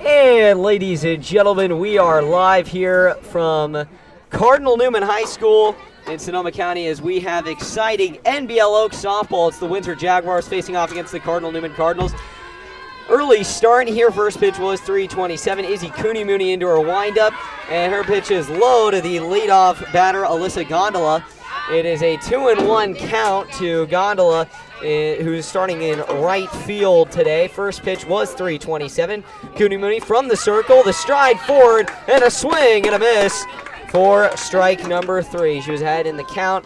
And ladies and gentlemen, we are live here from Cardinal Newman High School in Sonoma County as we have exciting NBL Oak softball. It's the Windsor Jaguars facing off against the Cardinal Newman Cardinals. Early start here. First pitch was 3:27. Izzy Cooney-Mooney into her windup, and her pitch is low to the leadoff batter, Alyssa Gondola. It is a 2-1 count to Gondola, who's starting in right field today. First pitch was 3:27. Cooney-Mooney from the circle, the stride forward, and a swing and a miss for strike number 3. She was ahead in the count.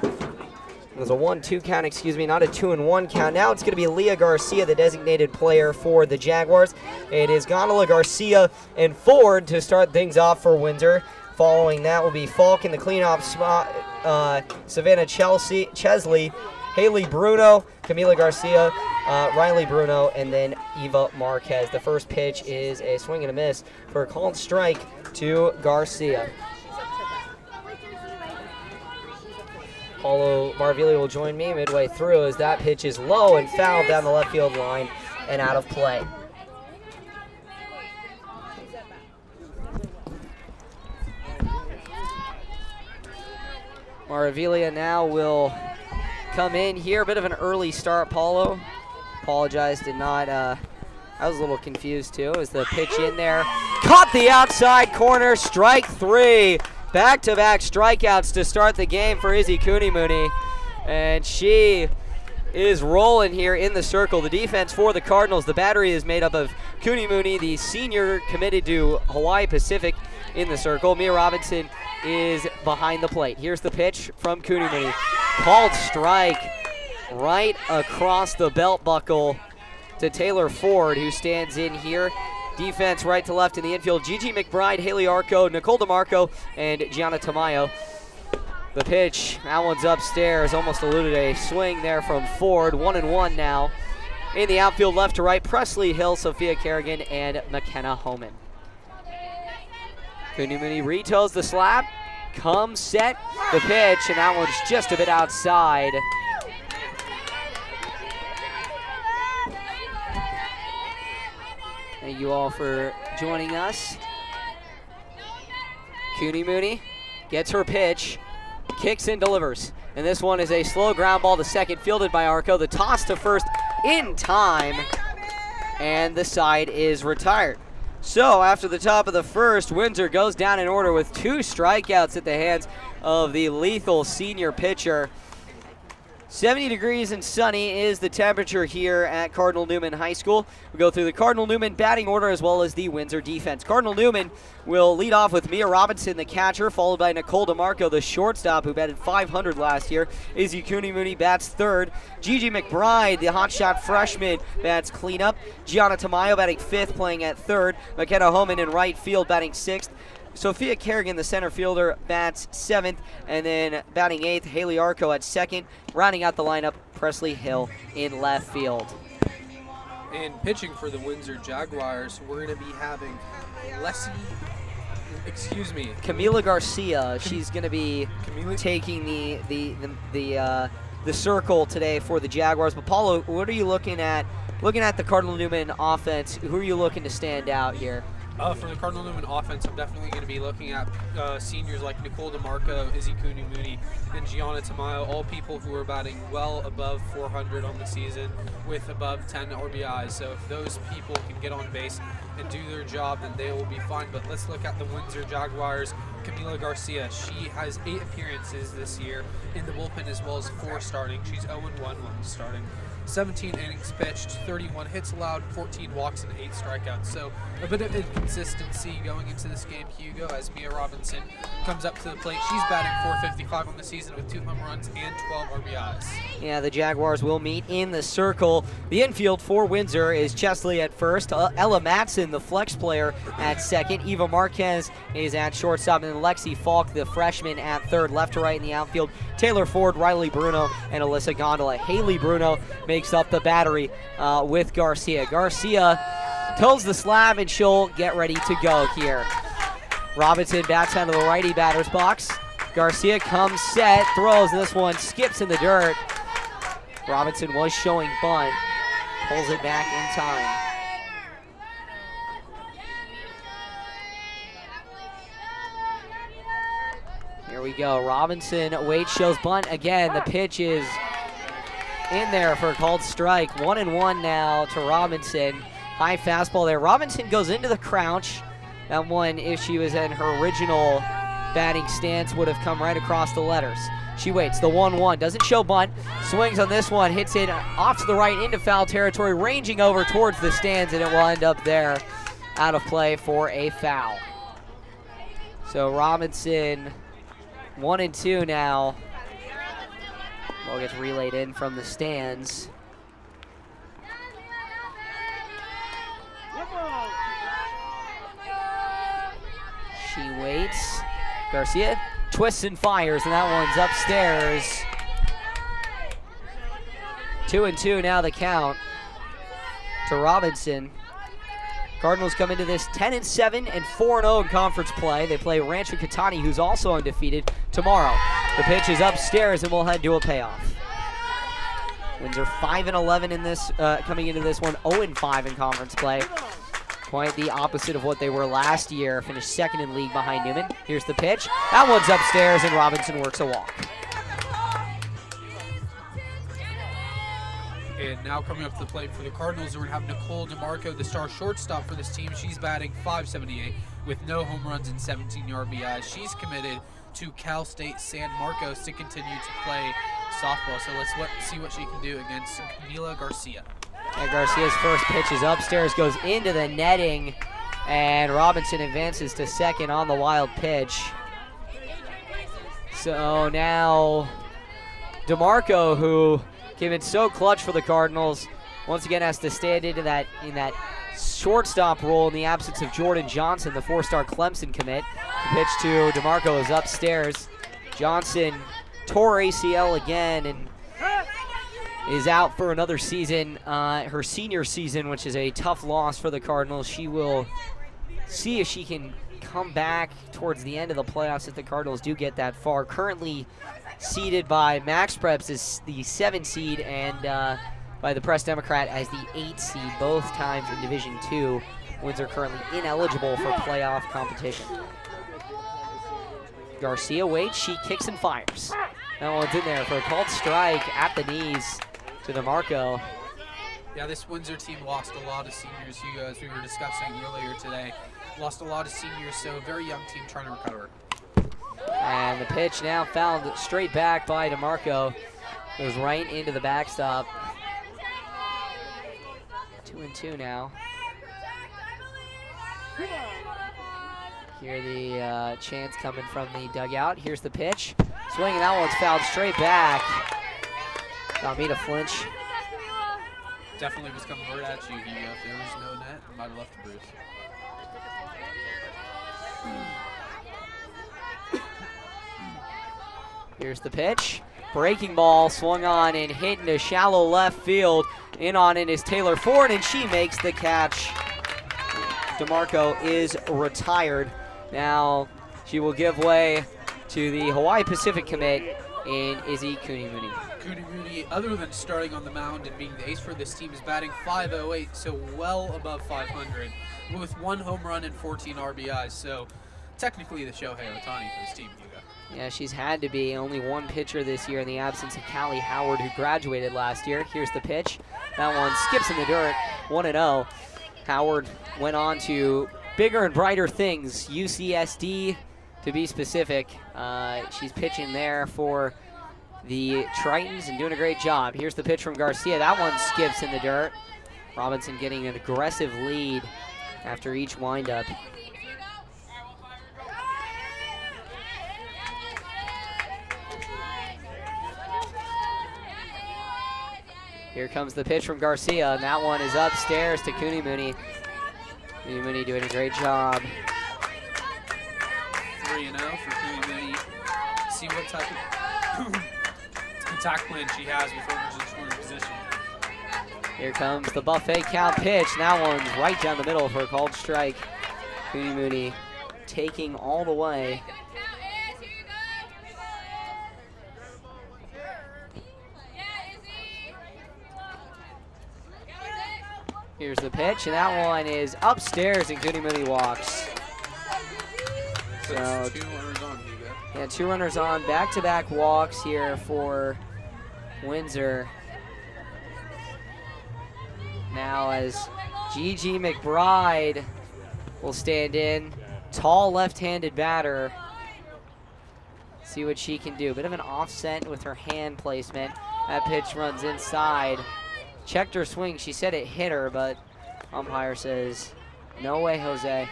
It was a 1-2 count, not a 2-1 count. Now it's going to be Leah Garcia, the designated player for the Jaguars. It is Gondola, Garcia, and Ford to start things off for Windsor. Following that will be Falk in the cleanup spot, Savannah Chesley, Haley Bruno, Camila Garcia, Riley Bruno, and then Eva Marquez. The first pitch is a swing and a miss for a called strike to Garcia. Paulo Marvilli will join me midway through as that pitch is low and fouled down the left field line and out of play. Maravilia now will come in here. A bit of an early start, Paulo. Apologize, did not, I was a little confused too as the pitch in there. Caught the outside corner, strike 3. Back-to-back strikeouts to start the game for Izzy Cooney-Mooney. And she is rolling here in the circle. The defense for the Cardinals, the battery is made up of Cooney-Mooney, the senior committed to Hawaii Pacific in the circle. Mia Robinson is behind the plate. Here's the pitch from Cooney-Mooney. Called strike right across the belt buckle to Taylor Ford, who stands in here. Defense right to left in the infield. Gigi McBride, Haley Arco, Nicole DeMarco, and Gianna Tamayo. The pitch, that one's upstairs. Almost eluded a swing there from Ford. 1-1 now. In the outfield, left to right, Presley Hill, Sophia Kerrigan, and McKenna Homan. Cooney-Mooney retoes the slap, comes set, the pitch, and that one's just a bit outside. Thank you all for joining us. Cooney-Mooney gets her pitch, kicks and delivers. And this one is a slow ground ball to second, fielded by Arco. The toss to first in time, and the side is retired. So after the top of the first, Windsor goes down in order with 2 strikeouts at the hands of the lethal senior pitcher. 70 degrees and sunny is the temperature here at Cardinal Newman High School. We go through the Cardinal Newman batting order as well as the Windsor defense. Cardinal Newman will lead off with Mia Robinson, the catcher, followed by Nicole DeMarco, the shortstop, who batted .500 last year. Izzy Cooney-Mooney bats third. Gigi McBride, the hotshot freshman, bats cleanup. Gianna Tamayo batting 5th, playing at third. McKenna Homan in right field, batting 6th. Sophia Kerrigan, the center fielder, bats 7th, and then batting 8th, Haley Arco at 2nd. Rounding out the lineup, Presley Hill in left field. And pitching for the Windsor Jaguars, we're going to be having Camila Garcia. She's going to be taking the circle today for the Jaguars. But Paulo, what are you looking at? Looking at the Cardinal Newman offense, who are you looking to stand out here? For the Cardinal Newman offense, I'm definitely going to be looking at seniors like Nicole DeMarco, Izzy Cooney-Mooney, and Gianna Tamayo, all people who are batting well above 400 on the season with above 10 RBIs. So if those people can get on base and do their job, then they will be fine. But let's look at the Windsor Jaguars. Camila Garcia, she has 8 appearances this year in the bullpen as well as 4 starting. She's 0-1 when starting. 17 innings pitched, 31 hits allowed, 14 walks, and 8 strikeouts. So a bit of inconsistency going into this game, Hugo, as Mia Robinson comes up to the plate. She's batting .455 on the season with 2 home runs and 12 RBIs. Yeah, the Jaguars will meet in the circle. The infield for Windsor is Chesley at first, Ella Matson, the flex player, at 2nd. Eva Marquez is at shortstop, and then Lexi Falk, the freshman, at 3rd. Left to right in the outfield, Taylor Ford, Riley Bruno, and Alyssa Gondola. Haley Bruno makes up the battery with Garcia. Garcia toes the slab, and she'll get ready to go here. Robinson bats out of the righty batter's box. Garcia comes set, throws, and this one skips in the dirt. Robinson was showing bunt, pulls it back in time. Here we go. Robinson waits, shows bunt again. The pitch is in there for a called strike. 1-1 now to Robinson. High fastball there. Robinson goes into the crouch. That one, if she was in her original batting stance, would have come right across the letters. She waits. The 1-1 doesn't show bunt. Swings on this one. Hits it off to the right into foul territory, ranging over towards the stands, and it will end up there out of play for a foul. So Robinson 1-2 now. Ball gets relayed in from the stands. She waits. Garcia twists and fires, and that one's upstairs. 2-2 now the count to Robinson. Cardinals come into this 10-7 and 4-0 in conference play. They play Rancho Catani, who's also undefeated, tomorrow. The pitch is upstairs, and we'll head to a payoff. Windsor 5-11 in this, coming into this one, 0-5 in conference play. Quite the opposite of what they were last year. Finished second in league behind Newman. Here's the pitch. That one's upstairs, and Robinson works a walk. And now coming up to the plate for the Cardinals, we're going to have Nicole DeMarco, the star shortstop for this team. She's batting .578 with no home runs and 17 RBIs. She's committed to Cal State San Marcos to continue to play softball. So let's see what she can do against Camila Garcia. And Garcia's first pitch is upstairs, goes into the netting, and Robinson advances to second on the wild pitch. So now DeMarco, who came in so clutch for the Cardinals, once again has to stand in that shortstop role in the absence of Jordan Johnson, the four-star Clemson commit. The pitch to DeMarco is upstairs. Johnson tore ACL again and is out for another season, her senior season, which is a tough loss for the Cardinals. She will see if she can come back towards the end of the playoffs if the Cardinals do get that far. Currently seeded by Max Preps as the 7 seed and by the Press Democrat as the 8 seed, both times in Division II. Windsor currently ineligible for playoff competition. Garcia waits, she kicks and fires. That one's in there for a called strike at the knees to DeMarco. Yeah, this Windsor team lost a lot of seniors, Hugo, as we were discussing earlier today. Lost a lot of seniors, so a very young team trying to recover. And the pitch now fouled straight back by DeMarco. Goes right into the backstop. 2-2 now. Hear the chants coming from the dugout. Here's the pitch. Swing, and that one's fouled straight back. Got me to flinch. Definitely was coming right at you, Hugo. If there was no net, I might have left a bruise. Here's the pitch. Breaking ball swung on and hit into shallow left field. In on it is Taylor Ford, and she makes the catch. DeMarco is retired. Now she will give way to the Hawaii Pacific commit in Izzy Cooney-Mooney. Cooney-Mooney, other than starting on the mound and being the ace for this team, is batting .508, so well above 500, with 1 home run and 14 RBIs. So technically the Shohei Ohtani for this team, Hugo. Yeah, she's had to be. Only one pitcher this year in the absence of Callie Howard, who graduated last year. Here's the pitch. That one skips in the dirt, 1-0. Howard went on to bigger and brighter things, UCSD to be specific. She's pitching there for the Tritons and doing a great job. Here's the pitch from Garcia. That one skips in the dirt. Robinson getting an aggressive lead after each windup. Here comes the pitch from Garcia, and that one is upstairs to Cooney-Mooney. Cooney-Mooney doing a great job. 3-0 for Cooney-Mooney. See what type of attack plan she has with runners in scoring position. Here comes the buffet count pitch. And that one's right down the middle for a called strike. Cooney-Mooney taking all the way. Here's the pitch, and that one is upstairs, and Cooney-Mooney walks. So 2 runners on, Hugo. Yeah, 2 runners on, back-to-back walks here for Windsor. Now as Gigi McBride will stand in, tall left-handed batter. See what she can do. Bit of an offset with her hand placement. That pitch runs inside. Checked her swing. She said it hit her, but umpire says, no way, Jose.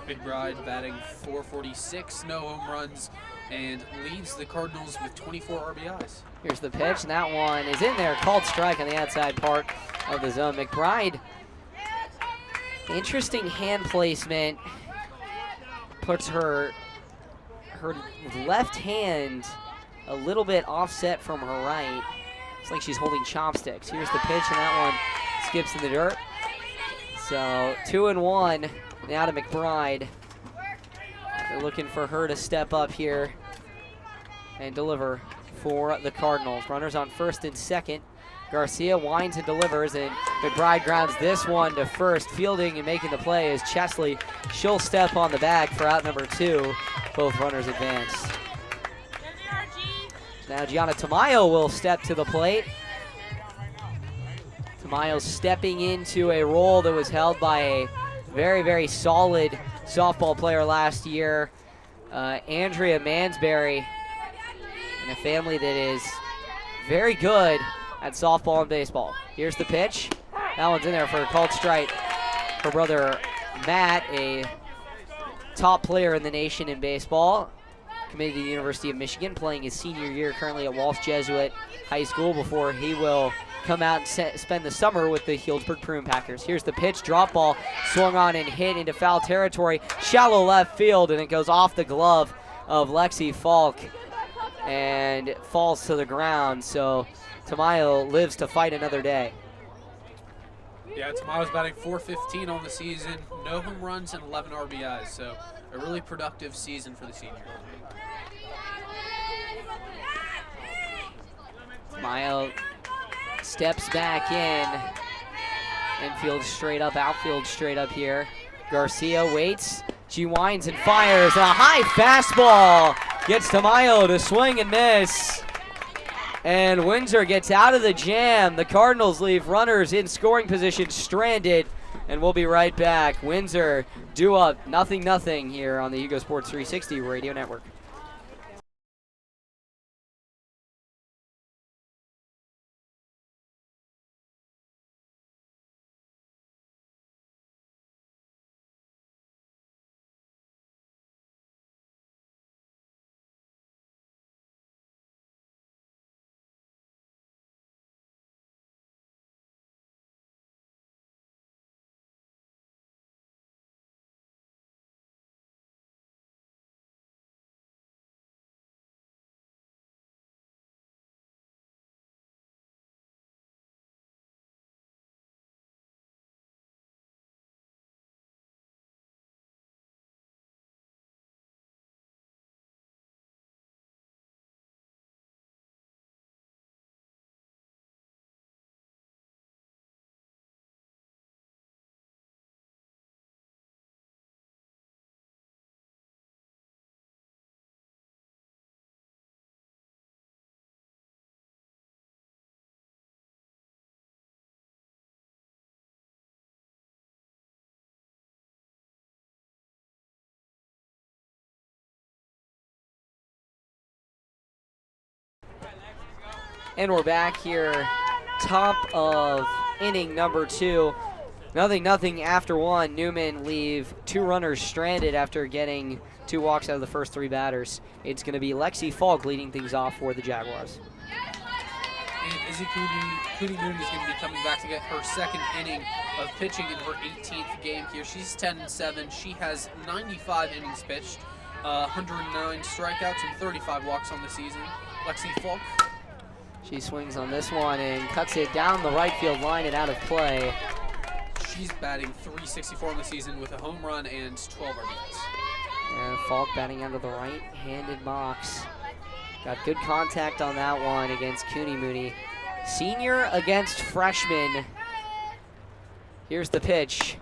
McBride batting .446, no home runs, and leads the Cardinals with 24 RBIs. Here's the pitch, and that one is in there. Called strike on the outside part of the zone. McBride, interesting hand placement. Puts her left hand a little bit offset from her right. It's like she's holding chopsticks. Here's the pitch, and that one skips in the dirt. So 2-1 now to McBride. They're looking for her to step up here and deliver for the Cardinals. Runners on first and second. Garcia winds and delivers, and McBride grounds this one to first. Fielding and making the play is Chesley. She'll step on the bag for out number 2. Both runners advance. Now Gianna Tamayo will step to the plate. Tamayo stepping into a role that was held by a very, very solid softball player last year, Andrea Mansberry, and a family that is very good at softball and baseball. Here's the pitch. That one's in there for a called strike. Her brother Matt, a top player in the nation in baseball, committed to the University of Michigan, playing his senior year currently at Walsh Jesuit High School before he will come out and spend the summer with the Healdsburg Prune Packers. Here's the pitch, drop ball, swung on and hit into foul territory, shallow left field, and it goes off the glove of Lexi Falk and falls to the ground. So Tamayo lives to fight another day. Yeah, Tamayo's batting .415 on the season, no home runs and 11 RBIs, so a really productive season for the senior. Tamayo steps back in, infield straight up, outfield straight up here. Garcia waits, she winds and fires. A high fastball gets Tamayo to swing and miss. And Windsor gets out of the jam. The Cardinals leave runners in scoring position stranded, and we'll be right back. Windsor due up 0-0 here on the Hugo Sports 360 Radio Network. And we're back here, top of inning number 2. 0-0 after 1. Newman leave 2 runners stranded after getting 2 walks out of the first 3 batters. It's going to be Lexi Falk leading things off for the Jaguars. And Izzy Cooney Moon is going to be coming back to get her 2nd inning of pitching in her 18th game here. She's 10-7. She has 95 innings pitched, 109 strikeouts, and 35 walks on the season. Lexi Falk. She swings on this one and cuts it down the right field line and out of play. She's batting .364 on the season with a home run and 12 RBIs. And Falk batting out of the right-handed box. Got good contact on that one against Cooney Mooney. Senior against freshman. Here's the pitch.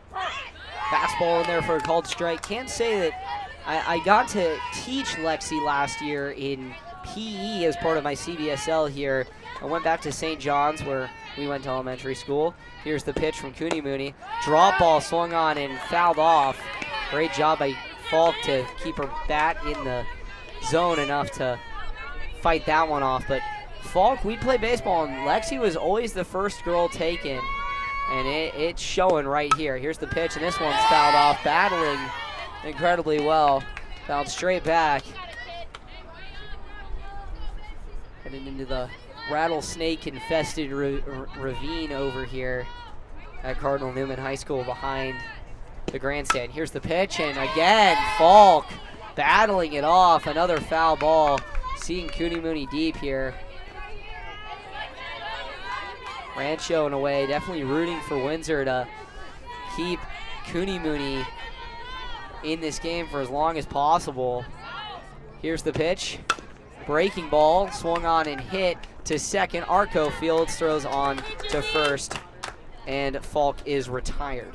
Fastball in there for a called strike. Can't say that I got to teach Lexi last year in PE as part of my CBSL here. I went back to St. John's where we went to elementary school. Here's the pitch from Cooney Mooney. Drop ball swung on and fouled off. Great job by Falk to keep her bat in the zone enough to fight that one off. But Falk, we play baseball, and Lexi was always the first girl taken. And it's showing right here. Here's the pitch, and this one's fouled off. Battling incredibly well. Fouled straight back. Heading into the rattlesnake-infested ravine over here at Cardinal Newman High School behind the grandstand. Here's the pitch, and again, Falk battling it off. Another foul ball. Seeing Cooney Mooney deep here. Rancho in a way, definitely rooting for Windsor to keep Cooney Mooney in this game for as long as possible. Here's the pitch. Breaking ball, swung on and hit to second. Arco Fields throws on to first, and Falk is retired.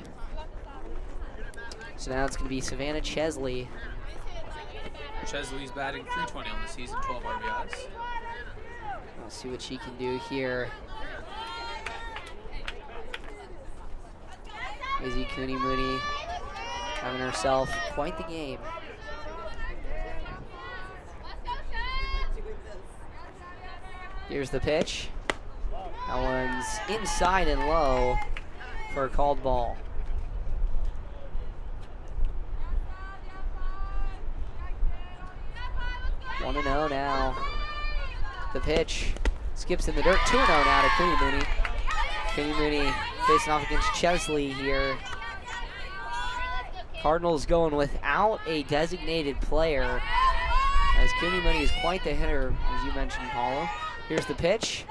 So now it's going to be Savannah Chesley. Chesley's batting .320 on the season, 12 RBIs. Let's see what she can do here. Izzy Cooney Mooney having herself quite the game. Here's the pitch. That one's inside and low for a called ball. One 1-0 now. The pitch skips in the dirt. 2-0 now to Cooney Mooney. Cooney Mooney facing off against Chesley here. Cardinals going without a designated player, as Cooney Mooney is quite the hitter, as you mentioned, Paulo. Here's the pitch.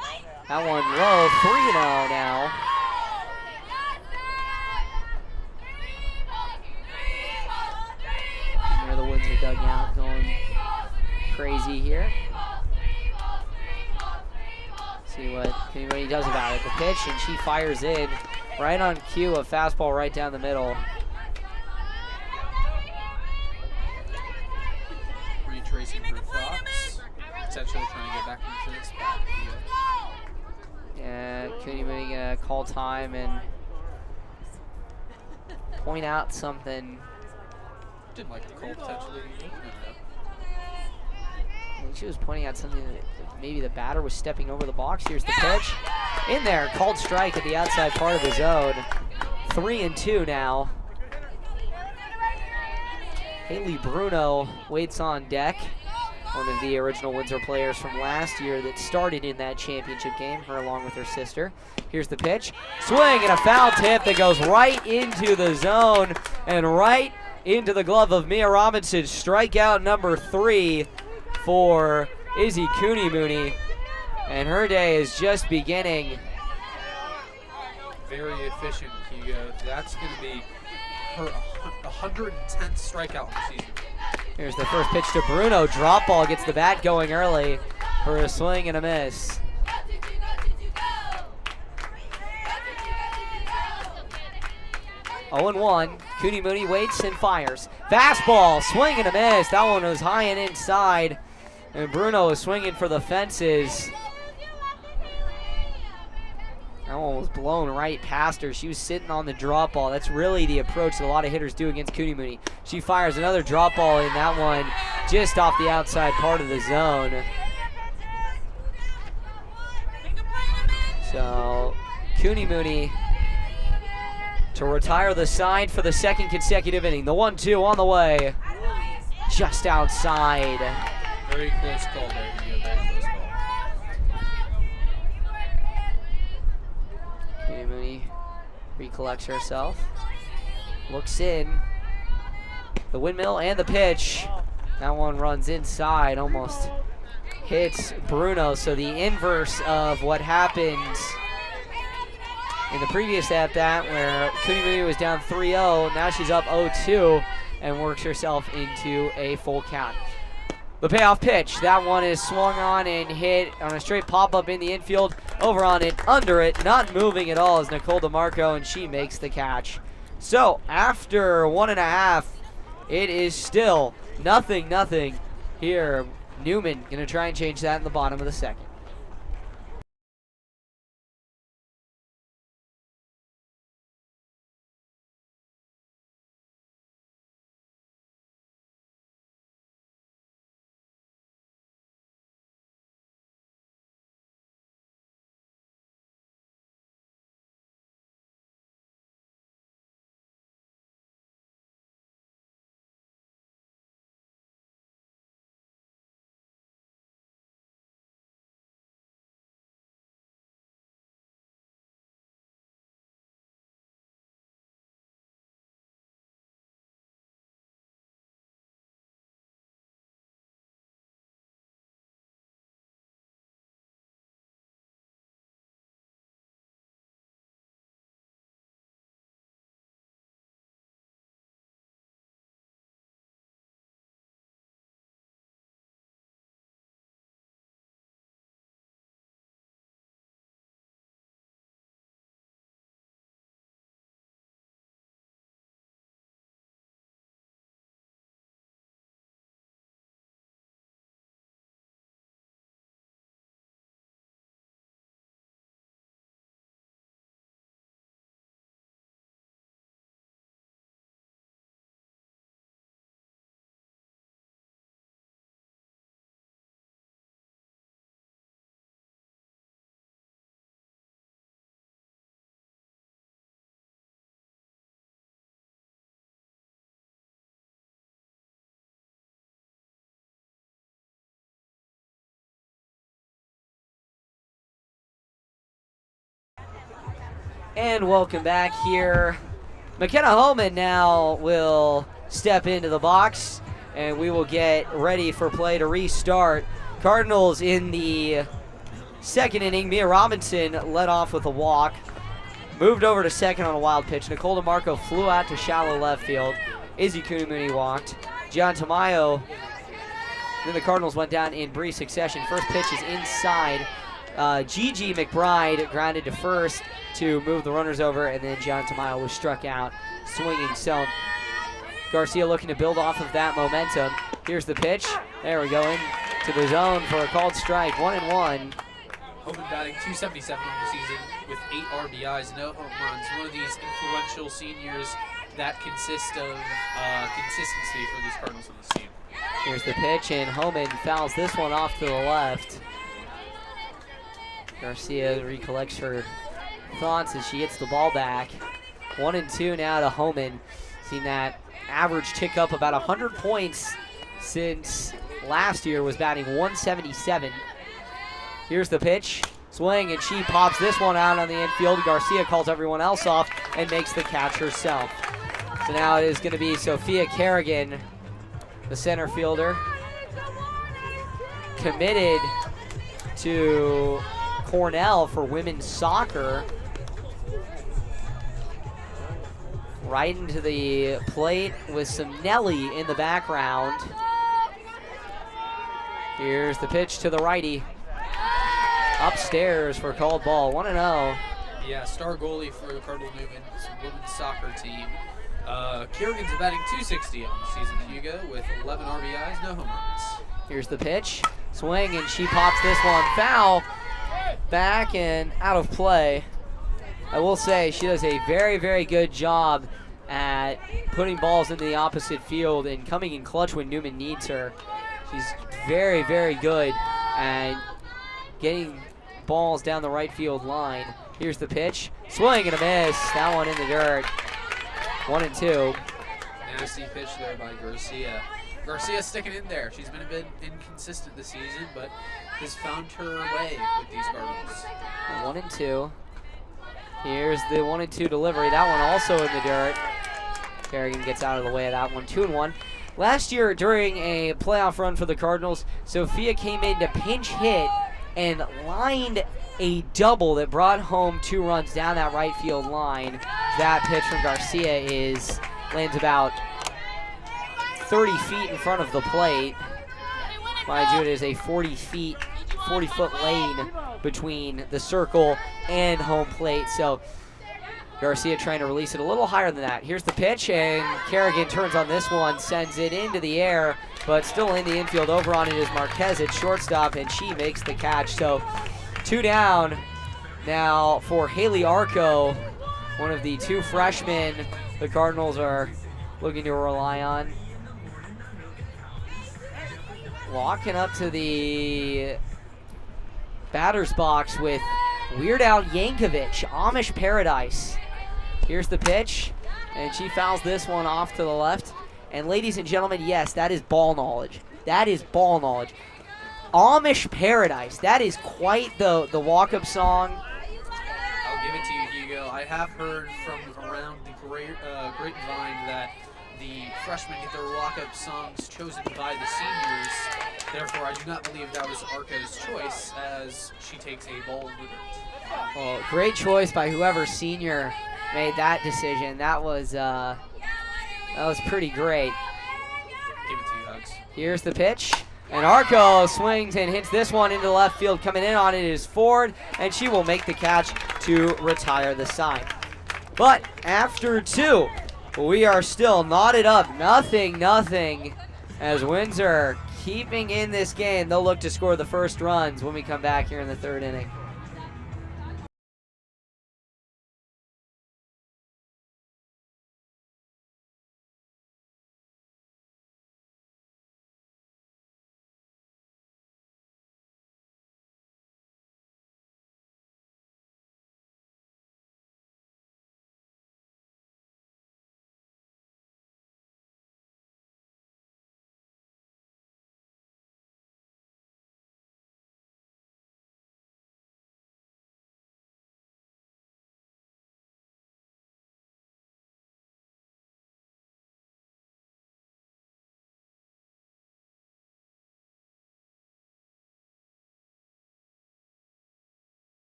That one low. 3-0 now. And there the Windsor dugout going crazy here. See what Cooney Mooney does about it. The pitch, and she fires in right on cue. A fastball right down the middle. Retracing for Fox. Essentially trying to get back into this spot. Yeah, Cooney Mooney gonna call time and point out something. Didn't like the call potentially. I think she was pointing out something that maybe the batter was stepping over the box. Here's the pitch. In there, called strike at the outside part of the zone. 3-2 now. Haley Bruno waits on deck. One of the original Windsor players from last year that started in that championship game, her along with her sister. Here's the pitch. Swing and a foul tip that goes right into the zone and right into the glove of Mia Robinson. Strikeout number 3 for Izzy Cooney Mooney, and her day is just beginning. Very efficient, Hugo. That's going to be her 110th strikeout of the season. Here's the first pitch to Bruno. Drop ball gets the bat going early for a swing and a miss. Oh and 1. Cooney Mooney waits and fires. Fastball, swing and a miss. That one was high and inside. And Bruno is swinging for the fences. That one was blown right past her. She was sitting on the drop ball. That's really the approach that a lot of hitters do against Cooney Mooney. She fires another drop ball in, that one just off the outside part of the zone. So Cooney Mooney to retire the side for the second consecutive inning. The 1-2 on the way. Just outside. Very close call there, Hugo. Very close call. Cooney Mooney recollects herself. Looks in. The windmill and the pitch. That one runs inside, almost hits Bruno. So the inverse of what happened in the previous at-bat where Cooney Mooney was down 3-0. Now she's up 0-2 and works herself into a full count. The payoff pitch, that one is swung on and hit on a straight pop-up in the infield. Over on it, under it, not moving at all is Nicole DeMarco, and she makes the catch. So after 1.5 It is still 0-0 here. Newman going to try and change that in the bottom of the second. And welcome back here. McKenna Holman now will step into the box, and we will get ready for play to restart. Cardinals in the second inning. Mia Robinson led off with a walk. Moved over to second on a wild pitch. Nicole DeMarco flew out to shallow left field. Izzy Kunimuni walked. Gian Tamayo. Then the Cardinals went down in brief succession. First pitch is inside. Gigi McBride grounded to first to move the runners over, and then Gian Tamayo was struck out swinging. So Garcia looking to build off of that momentum. Here's the pitch. There we go, into the zone for a called strike. 1-1. Holman batting .277 on the season with 8 RBIs, no home runs. One of these influential seniors that consist of consistency for these Cardinals on this team. Here's the pitch, and Holman fouls this one off to the left. Garcia recollects her thoughts as she gets the ball back. 1-2 now to Holman. Seen that average tick up about 100 points since last year, was batting .177. Here's the pitch. Swing, and she pops this one out on the infield. Garcia calls everyone else off and makes the catch herself. So now it is going to be Sophia Kerrigan, the center fielder, committed to Cornell for women's soccer. Right into the plate with some Nelly in the background. Here's the pitch to the righty. Upstairs for a called ball. 1-0. Yeah, star goalie for the Cardinal Newman women's soccer team. Kerrigan's batting .260 on the season, Hugo, with 11 RBIs, no home runs. Here's the pitch. Swing, and she pops this one foul. Back and out of play. I will say she does a very, very good job at putting balls into the opposite field and coming in clutch when Newman needs her. She's very, very good at getting balls down the right field line. Here's the pitch. Swing and a miss. That one in the dirt. 1-2. Nasty pitch there by Garcia. Garcia sticking in there. She's been a bit inconsistent this season, but has found her way with these Cardinals. 1-2. Here's the 1-2 delivery. That one also in the dirt. Kerrigan gets out of the way of that one. 2-1. Last year during a playoff run for the Cardinals, Sophia came in to pinch hit and lined a double that brought home 2 runs down that right field line. That pitch from Garcia lands about 30 feet in front of the plate. Mind you, it is a 40-foot lane between the circle and home plate. So Garcia trying to release it a little higher than that. Here's the pitch, and Kerrigan turns on this one, sends it into the air, but still in the infield. Over on it is Marquez at shortstop, and she makes the catch. So 2 down now for Haley Arco, one of the 2 freshmen the Cardinals are looking to rely on. Walking up to the batter's box with Weird Al Yankovic, Amish Paradise. Here's the pitch, and she fouls this one off to the left. And ladies and gentlemen, yes, that is ball knowledge. That is ball knowledge. Amish Paradise, that is quite the walk-up song. I'll give it to you, Hugo. I have heard from around the grapevine that the freshmen get their walk-up songs chosen by the seniors. Therefore, I do not believe that was Arco's choice, as she takes a bold with it. Well, great choice by whoever senior made that decision. That was pretty great. Give it to you, Hugs. Here's the pitch, and Arco swings and hits this one into left field. Coming in on it is Ford, and she will make the catch to retire the side. But after 2, we are still knotted up, nothing, as Windsor keeping in this game. They'll look to score the first runs when we come back here in the 3rd inning.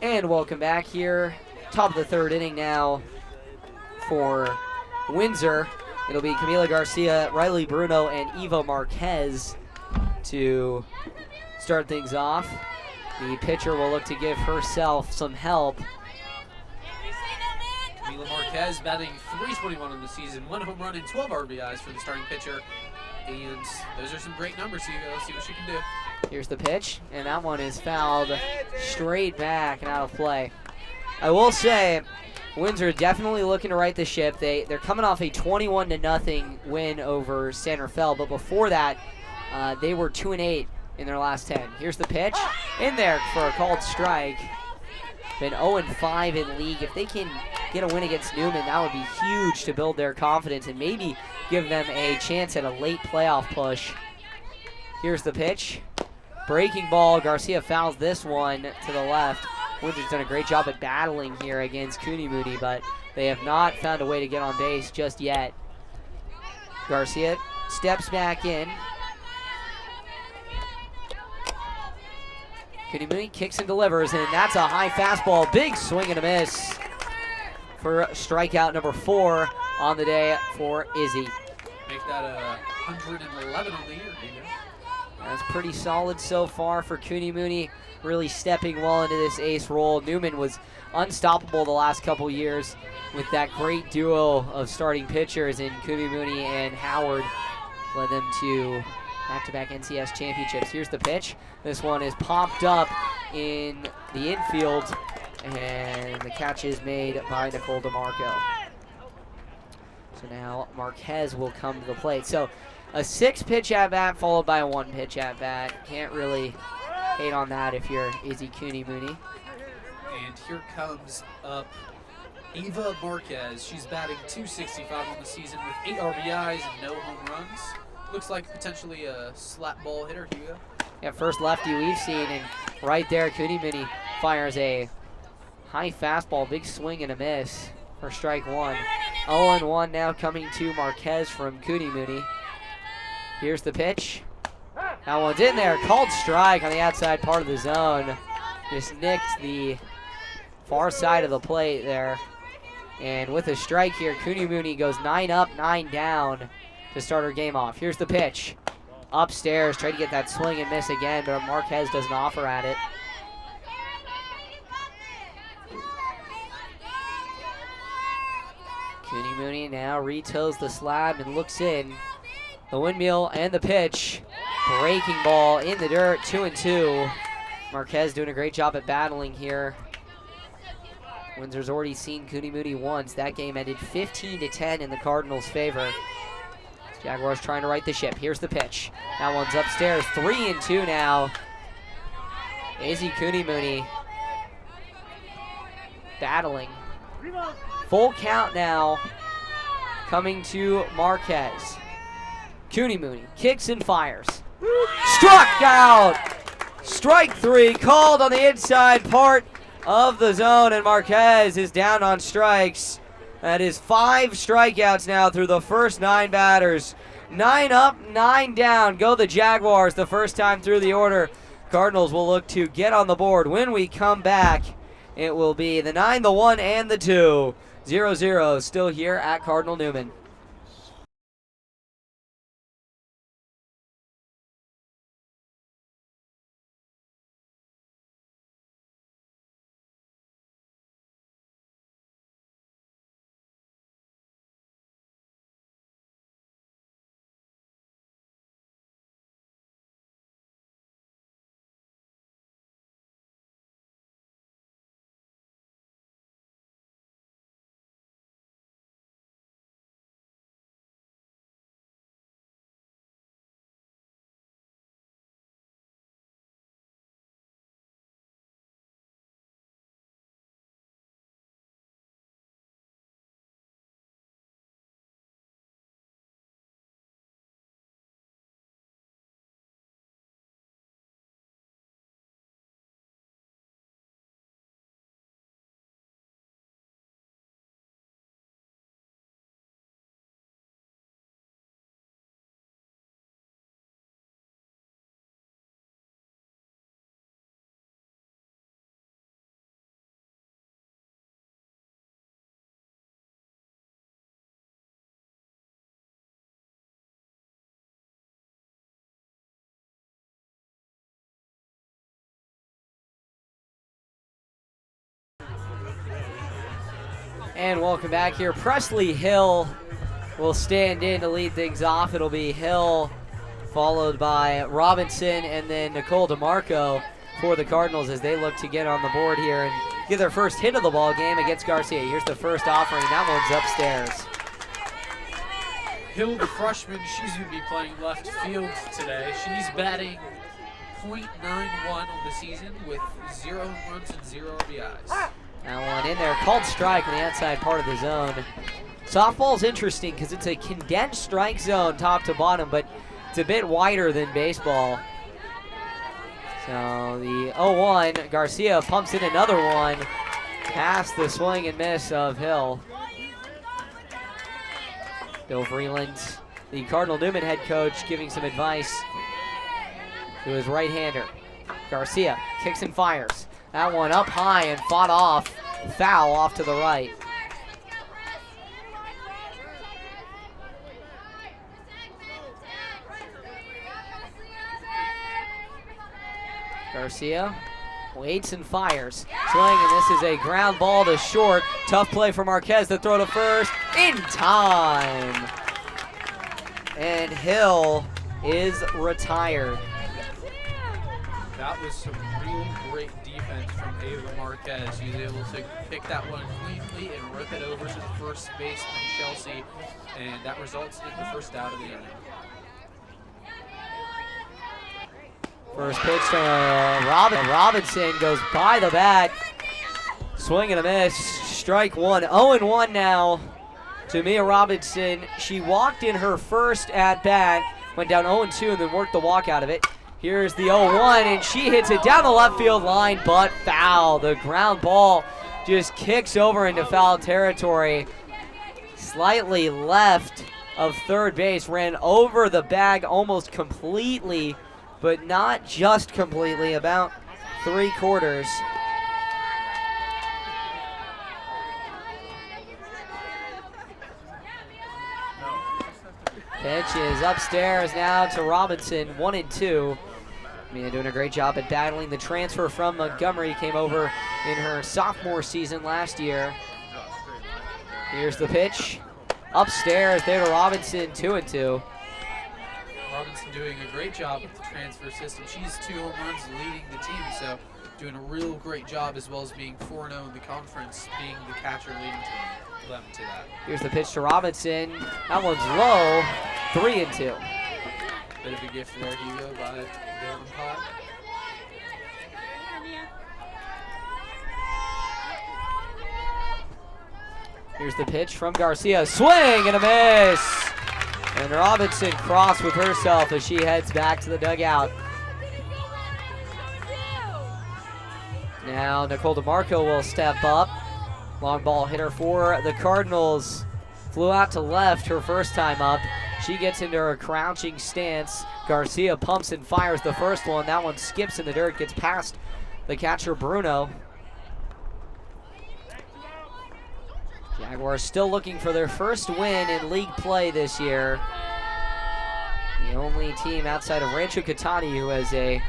And welcome back here. Top of the 3rd inning now for Windsor. It'll be Camila Garcia, Riley Bruno, and Eva Marquez to start things off. The pitcher will look to give herself some help. Camila Marquez batting .321 in the season, 1 home run and 12 RBIs for the starting pitcher. And those are some great numbers, Hugo. Let's see what she can do. Here's the pitch, and that one is fouled straight back and out of play. I will say, Windsor definitely looking to right the ship. They're coming off a 21-0 win over San Rafael, but before that, they were 2-8 in their last 10. Here's the pitch, in there for a called strike. Been 0-5 in league. If they can get a win against Newman, that would be huge to build their confidence and maybe give them a chance at a late playoff push. Here's the pitch. Breaking ball. Garcia fouls this one to the left. Windsor's done a great job at battling here against Cooney Mooney, but they have not found a way to get on base just yet. Garcia steps back in. Cooney Mooney kicks and delivers, and that's a high fastball. Big swing and a miss for strikeout number 4 on the day for Izzy. Make that 111 on the year, Hugo. That's pretty solid so far for Cooney Mooney, really stepping well into this ace role. Newman was unstoppable the last couple years with that great duo of starting pitchers in Cooney Mooney and Howard. Led them to back-to-back NCS championships. Here's the pitch. This one is popped up in the infield, and the catch is made by Nicole DeMarco. So now Marquez will come to the plate. So a 6-pitch at-bat followed by a 1-pitch at-bat. Can't really hate on that if you're Izzy Cooney Mooney. And here comes up Eva Marquez. She's batting .265 on the season with 8 RBIs and no home runs. Looks like potentially a slap ball hitter, Hugo. Yeah, first lefty we've seen, and right there, Cooney Mooney fires a high fastball, big swing and a miss for strike 1. 0-1 now coming to Marquez from Cooney Mooney. Here's the pitch. That one's in there, called strike on the outside part of the zone. Just nicked the far side of the plate there. And with a strike here, Cooney Mooney goes 9 up, 9 down to start her game off. Here's the pitch. Upstairs, try to get that swing and miss again, but Marquez doesn't offer at it. Cooney Mooney now retoes the slab and looks in. The windmill and the pitch. Breaking ball in the dirt, 2-2. Marquez doing a great job at battling here. Windsor's already seen Cooney Mooney once. That game ended 15-10 in the Cardinals' favor. Jaguars trying to right the ship. Here's the pitch. That one's upstairs, 3-2 now. Izzy Cooney Mooney battling. Full count now coming to Marquez. Cooney Mooney kicks and fires. Struck out! Strike 3 called on the inside part of the zone, and Marquez is down on strikes. That is 5 strikeouts now through the first 9 batters. 9 up, 9 down. Go the Jaguars the first time through the order. Cardinals will look to get on the board. When we come back, it will be the 9, the 1, and the 2. 0-0 still here at Cardinal Newman. And welcome back here. Presley Hill will stand in to lead things off. It'll be Hill followed by Robinson and then Nicole DeMarco for the Cardinals as they look to get on the board here and get their first hit of the ball game against Garcia. Here's the first offering. That one's upstairs. Hill, the freshman, she's going to be playing left field today. She's batting .91 on the season with 0 runs and 0 RBIs. That one in there, called strike on the outside part of the zone. Softball's interesting because it's a condensed strike zone top to bottom, but it's a bit wider than baseball. So the 0-1, Garcia pumps in another one past the swing and miss of Hill. Bill Freeland, the Cardinal Newman head coach, giving some advice to his right-hander. Garcia kicks and fires. That one up high and fought off. Foul off to the right. Garcia waits and fires. Swing, and this is a ground ball to short. Tough play for Marquez to throw to first in time. And Hill is retired. That was some real great defense from Ava Marquez. She was able to pick that one cleanly and rip it over to the first baseman, Chelsea, and that results in the first out of the inning. First pitch to Robinson goes by the bat. Swing and a miss. Strike one. 0-1 now to Mia Robinson. She walked in her first at bat, went down 0-2 and then worked the walk out of it. Here's the 0-1, and she hits it down the left field line, but foul. The ground ball just kicks over into foul territory. Slightly left of third base, ran over the bag almost completely, but not just completely, about 3/4. Pitch is upstairs now to Robinson, 1-2. Mia doing a great job at battling the transfer from Montgomery. Came over in her sophomore season last year. Here's the pitch. Upstairs there to Robinson, 2-2. Robinson doing a great job with the transfer system. She's 2 home runs leading the team, so doing a real great job, as well as being 4-0 in the conference, being the catcher leading them to that. Here's the pitch to Robinson. That one's low, 3-2. Bit of a gift there, Hugo, by the umpire. Here's the pitch from Garcia. Swing and a miss. And Robinson cross with herself as she heads back to the dugout. Now Nicole DeMarco will step up. Long ball hitter for the Cardinals. Flew out to left her first time up. She gets into her crouching stance. Garcia pumps and fires the first one. That one skips in the dirt, gets past the catcher Bruno. Jaguars still looking for their first win in league play this year. The only team outside of Rancho Catani who has a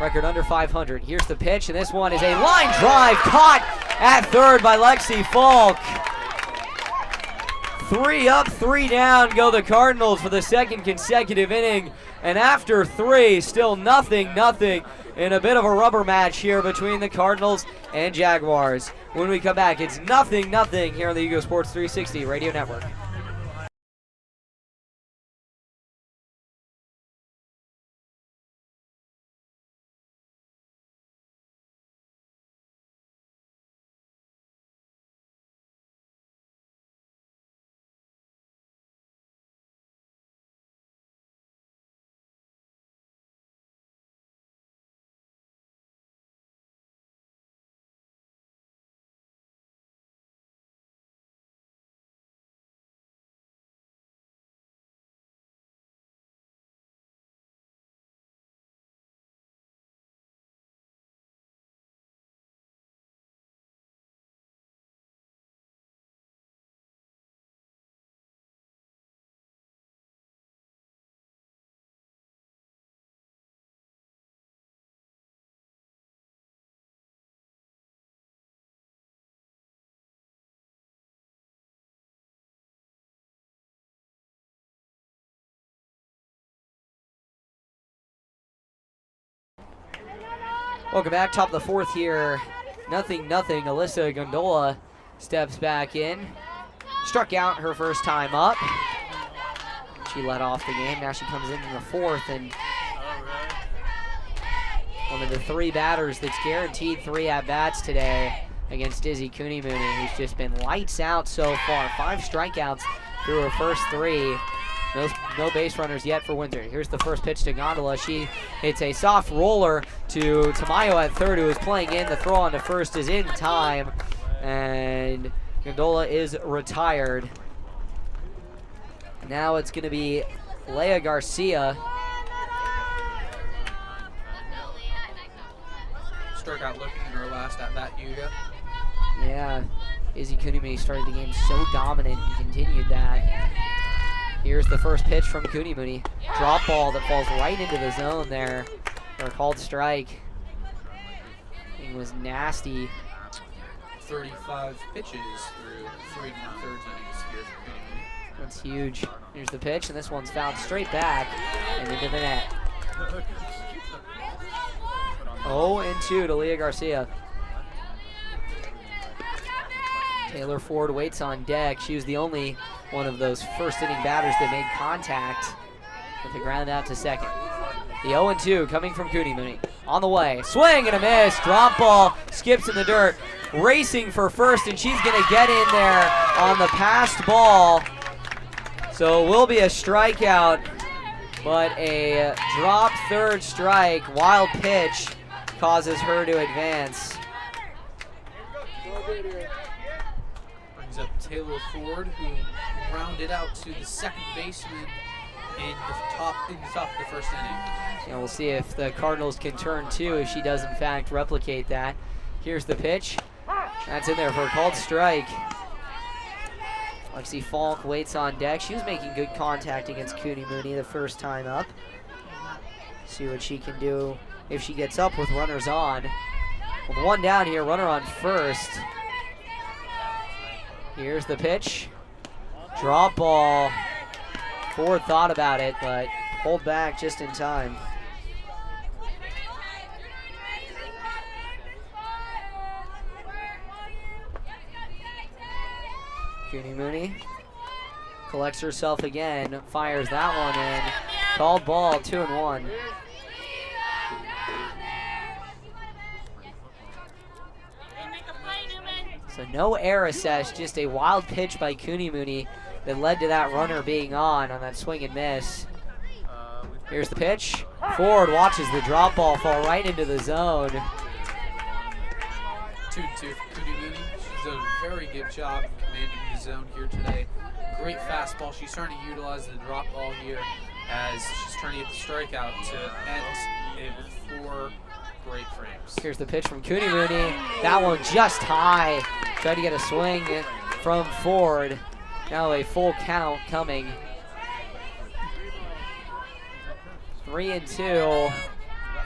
record under 500. Here's the pitch, and this one is a line drive caught at third by Lexi Falk. 3 up, 3 down go the Cardinals for the second consecutive inning. And after 3, still nothing in a bit of a rubber match here between the Cardinals and Jaguars. When we come back, it's nothing here on the Hugo Sports 360 Radio Network. Welcome back, top of the fourth here. Nothing. Alyssa Gondola steps back in. Struck out her first time up. She led off the game. Now she comes in the fourth, and one of the 3 batters that's guaranteed 3 at-bats today against Izzy Cooney-Mooney, who's just been lights out so far. 5 strikeouts through her first 3. No base runners yet for Windsor. Here's the first pitch to Gondola. She hits a soft roller to Tamayo at third, who is playing in. The throw on to first is in time, and Gondola is retired. Now it's going to be Leah Garcia. Struck out looking in her last at bat, Hugo. Yeah, Izzy Cooney started the game so dominant and continued that. Here's the first pitch from Cooney-Mooney. Drop ball that falls right into the zone there for a called strike. It was nasty. 35 pitches through 3 1/3 innings here for Cooney-Mooney. That's huge. Here's the pitch, and this one's fouled straight back and into the net. 0-2 to Leah Garcia. Taylor Ford waits on deck. She was the only one of those first inning batters that made contact with the ground out to second. The 0-2 coming from Cooney-Mooney. On the way, swing and a miss. Drop ball, skips in the dirt. Racing for first, and she's going to get in there on the passed ball. So it will be a strikeout, but a drop third strike, wild pitch, causes her to advance. Brings up Taylor Ford, who rounded out to the second baseman in the top of the first inning. And we'll see if the Cardinals can turn 2 if she does in fact replicate that. Here's the pitch. That's in there for a called strike. Lexi Falk waits on deck. She was making good contact against Cooney Mooney the first time up. See what she can do if she gets up with runners on. With one down here, runner on first. Here's the pitch. Drop ball. Ford thought about it, but pulled back just in time. Cooney Mooney collects herself again, fires that one in. Called ball, 2-1. So no air assess, just a wild pitch by Cooney Mooney that led to that runner being on that swing and miss. Here's the pitch. Ford watches the drop ball fall right into the zone. 2-2 for Cooney Mooney. She's done a very good job commanding the zone here today. Great fastball. She's starting to utilize the drop ball here as she's trying to get the strikeout to end it with 4 great frames. Here's the pitch from Cooney Mooney. That one just high. Tried to get a swing from Ford. Now a full count coming. 3-2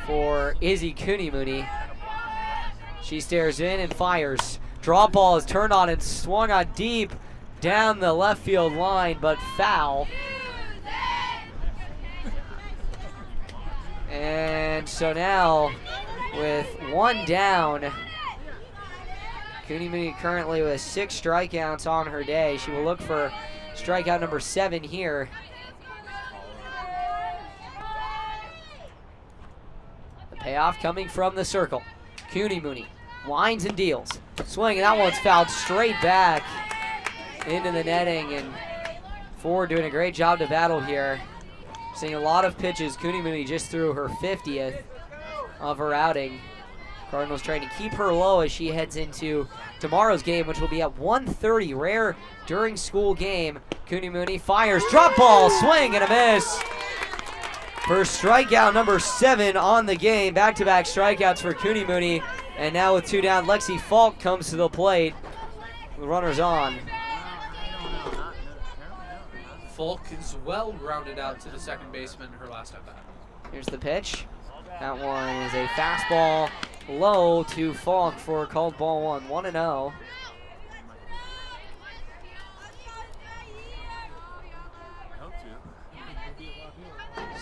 for Izzy Cooney Mooney. She stares in and fires. Drop ball is turned on and swung on deep down the left field line, but foul. And so now, with one down, Cooney Mooney currently with 6 strikeouts on her day. She will look for strikeout number 7 here. The payoff coming from the circle. Cooney Mooney winds and deals. Swing, and that one's fouled straight back into the netting, and Ford doing a great job to battle here. Seeing a lot of pitches. Cooney Mooney just threw her 50th of her outing. Cardinals trying to keep her low as she heads into tomorrow's game, which will be at 1:30. Rare during school game. Cooney Mooney fires, drop ball, swing and a miss. For strikeout number 7 on the game. Back-to-back strikeouts for Cooney Mooney. And now with 2 down, Lexi Falk comes to the plate. The runner's on. Falk is well grounded out to the second baseman in her last at bat. Here's the pitch. That one is a fastball low to Falk for called ball 1. 1-0.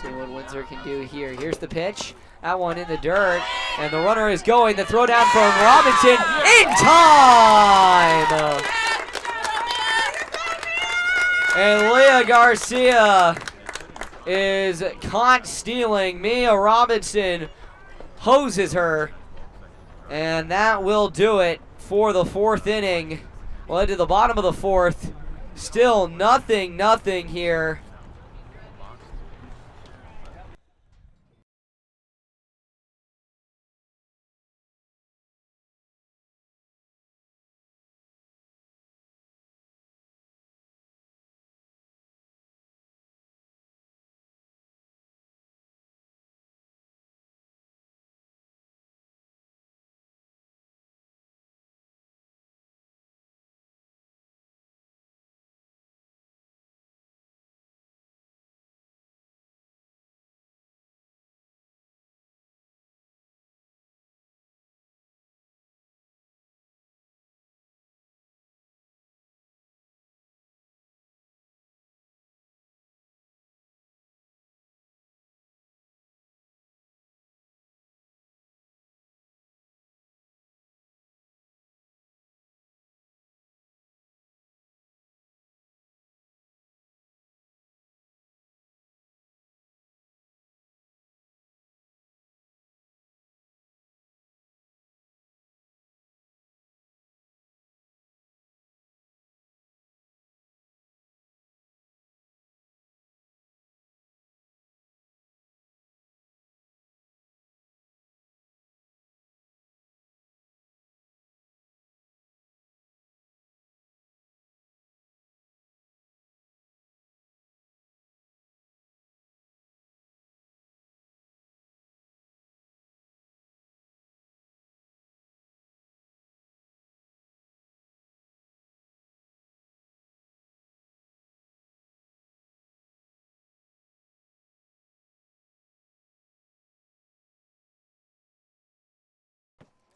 See what Windsor can do here. Here's the pitch. That one in the dirt, and the runner is going. The throw down from Robinson in time! And Leah Garcia is caught stealing. Mia Robinson hoses her, and that will do it for the 4th inning. Well, into the bottom of the 4th. Still nothing here.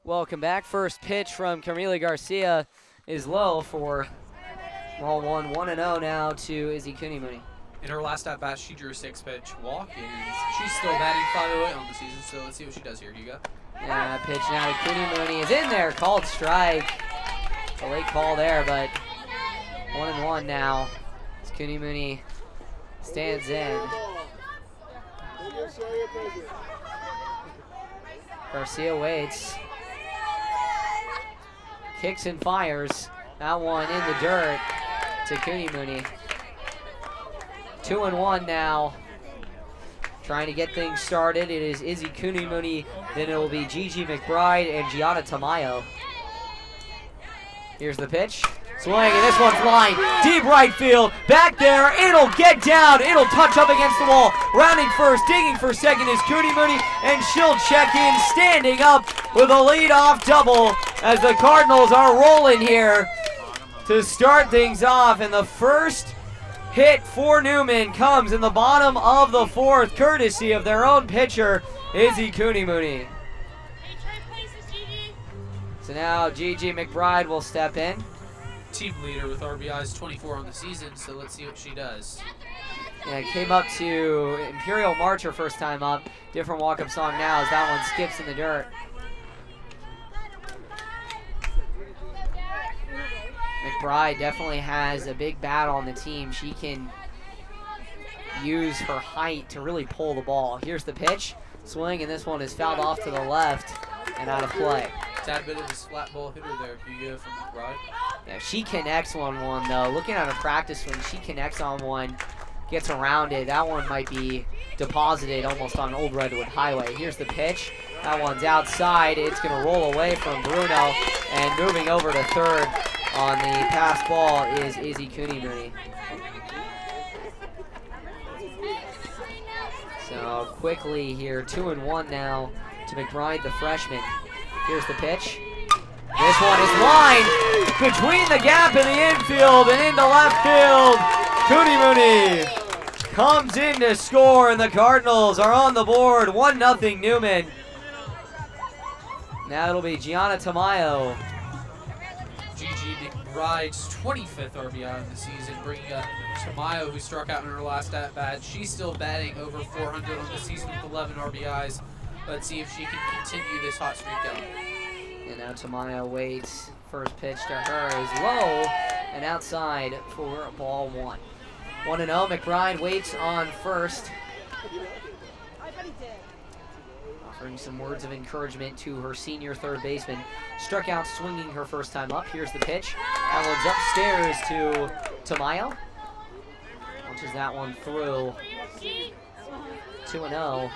Welcome back. First pitch from Camila Garcia is low for ball 1. 1-0 now to Izzy Cooney-Mooney. In her last at bat, she drew a 6-pitch walk, and she's still batting .508 on the season. So let's see what she does here, Hugo. Yeah, pitch now to Cooney-Mooney is in there. Called strike. A late call there, but 1-1 now. As Cooney-Mooney stands in. Garcia waits. Kicks and fires. That one in the dirt to Cooney-Mooney. 2-1 now. Trying to get things started. It is Izzy Cooney-Mooney. Then it will be Gigi McBride and Gianna Tamayo. Here's the pitch. Swing, and this one's line. Deep right field. Back there. It'll get down. It'll touch up against the wall. Rounding first, digging for second is Cooney-Mooney, and she'll check in, standing up with a leadoff double as the Cardinals are rolling here to start things off. And the first hit for Newman comes in the bottom of the 4th, courtesy of their own pitcher, Izzy Cooney-Mooney. So now Gigi McBride will step in. Team leader with RBIs, 24 on the season, so let's see what she does. Yeah, came up to Imperial March her first time up. Different walk-up song now as that one skips in the dirt. McBride definitely has a big bat on the team. She can use her height to really pull the ball. Here's the pitch. Swing, and this one is fouled off to the left and out of play. Tad bit of a flat ball hitter there, Hugo, from McBride. Yeah, she connects on one, though. Looking at her practice swing, she connects on one, gets around it. That one might be deposited almost on Old Redwood Highway. Here's the pitch. That one's outside. It's going to roll away from Bruno, and moving over to third on the pass ball is Izzy Cooney-Mooney. So quickly here, 2-1 now to McBride, the freshman. Here's the pitch. This one is line between the gap in the infield and into left field. Cooney-Mooney comes in to score, and the Cardinals are on the board. 1-0 Newman. Now it'll be Gianna Tamayo. Gigi McBride's 25th RBI of the season, bringing up Tamayo, who struck out in her last at-bat. She's still batting over 400 on the season with 11 RBIs. Let's see if she can continue this hot streak going. And now Tamayo waits. First pitch to her is low and outside for ball 1. 1-0. McBride waits on first. Offering some words of encouragement to her senior third baseman. Struck out swinging her first time up. Here's the pitch. That one's upstairs to Tamayo. Launches that one through. 2-0.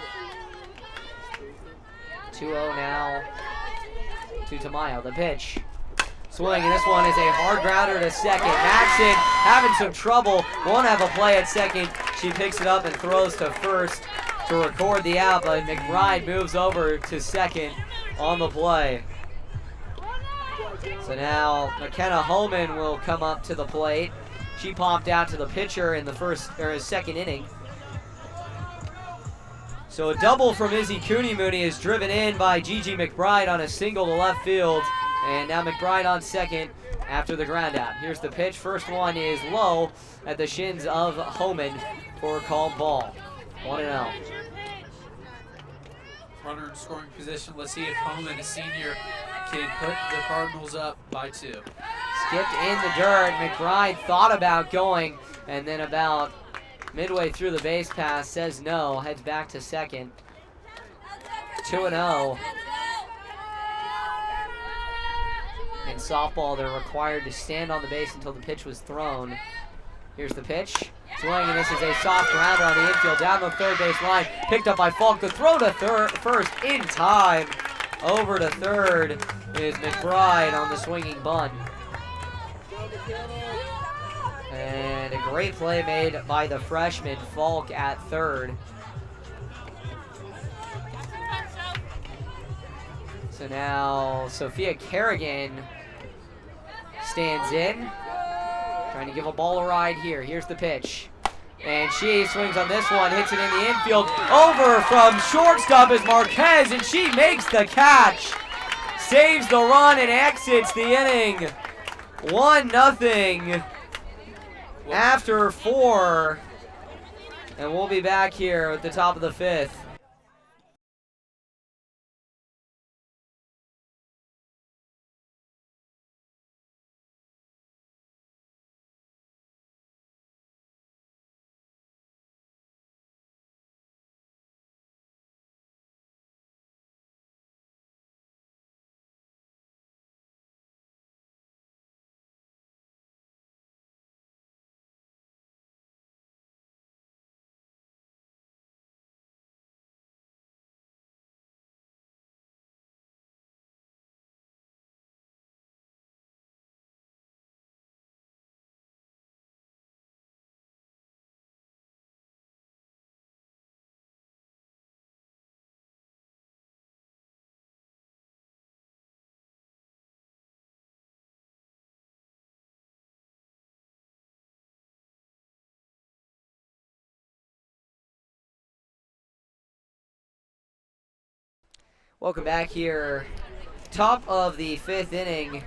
2-0 now to Tamayo. The pitch. Swing, and this one is a hard grounder to second. Maxon having some trouble. Won't have a play at second. She picks it up and throws to first to record the out, but McBride moves over to second on the play. So now McKenna Holman will come up to the plate. She popped out to the pitcher in the second inning. So a double from Izzy Cooney-Mooney is driven in by Gigi McBride on a single to left field. And now McBride on second after the ground out. Here's the pitch. First one is low at the shins of Holman for a called ball. 1-0. Runner in scoring position. Let's see if Holman, a senior, can put the Cardinals up by 2. Skipped in the dirt. McBride thought about going, and then about midway through the base pass says no, heads back to second. 2-0. In softball, they're required to stand on the base until the pitch was thrown. Here's the pitch. Swing, and this is a soft grounder on the infield down the third base line. Picked up by Falk. The throw to first in time. Over to third is McBride on the swinging bunt. And a great play made by the freshman, Falk, at third. So now Sophia Kerrigan stands in, trying to give a ball a ride here. Here's the pitch. And she swings on this one, hits it in the infield. Over from shortstop is Marquez, and she makes the catch. saves the run and exits the inning. 1-0 after 4. And we'll be back here at the top of the 5th. Welcome back here. Top of the 5th inning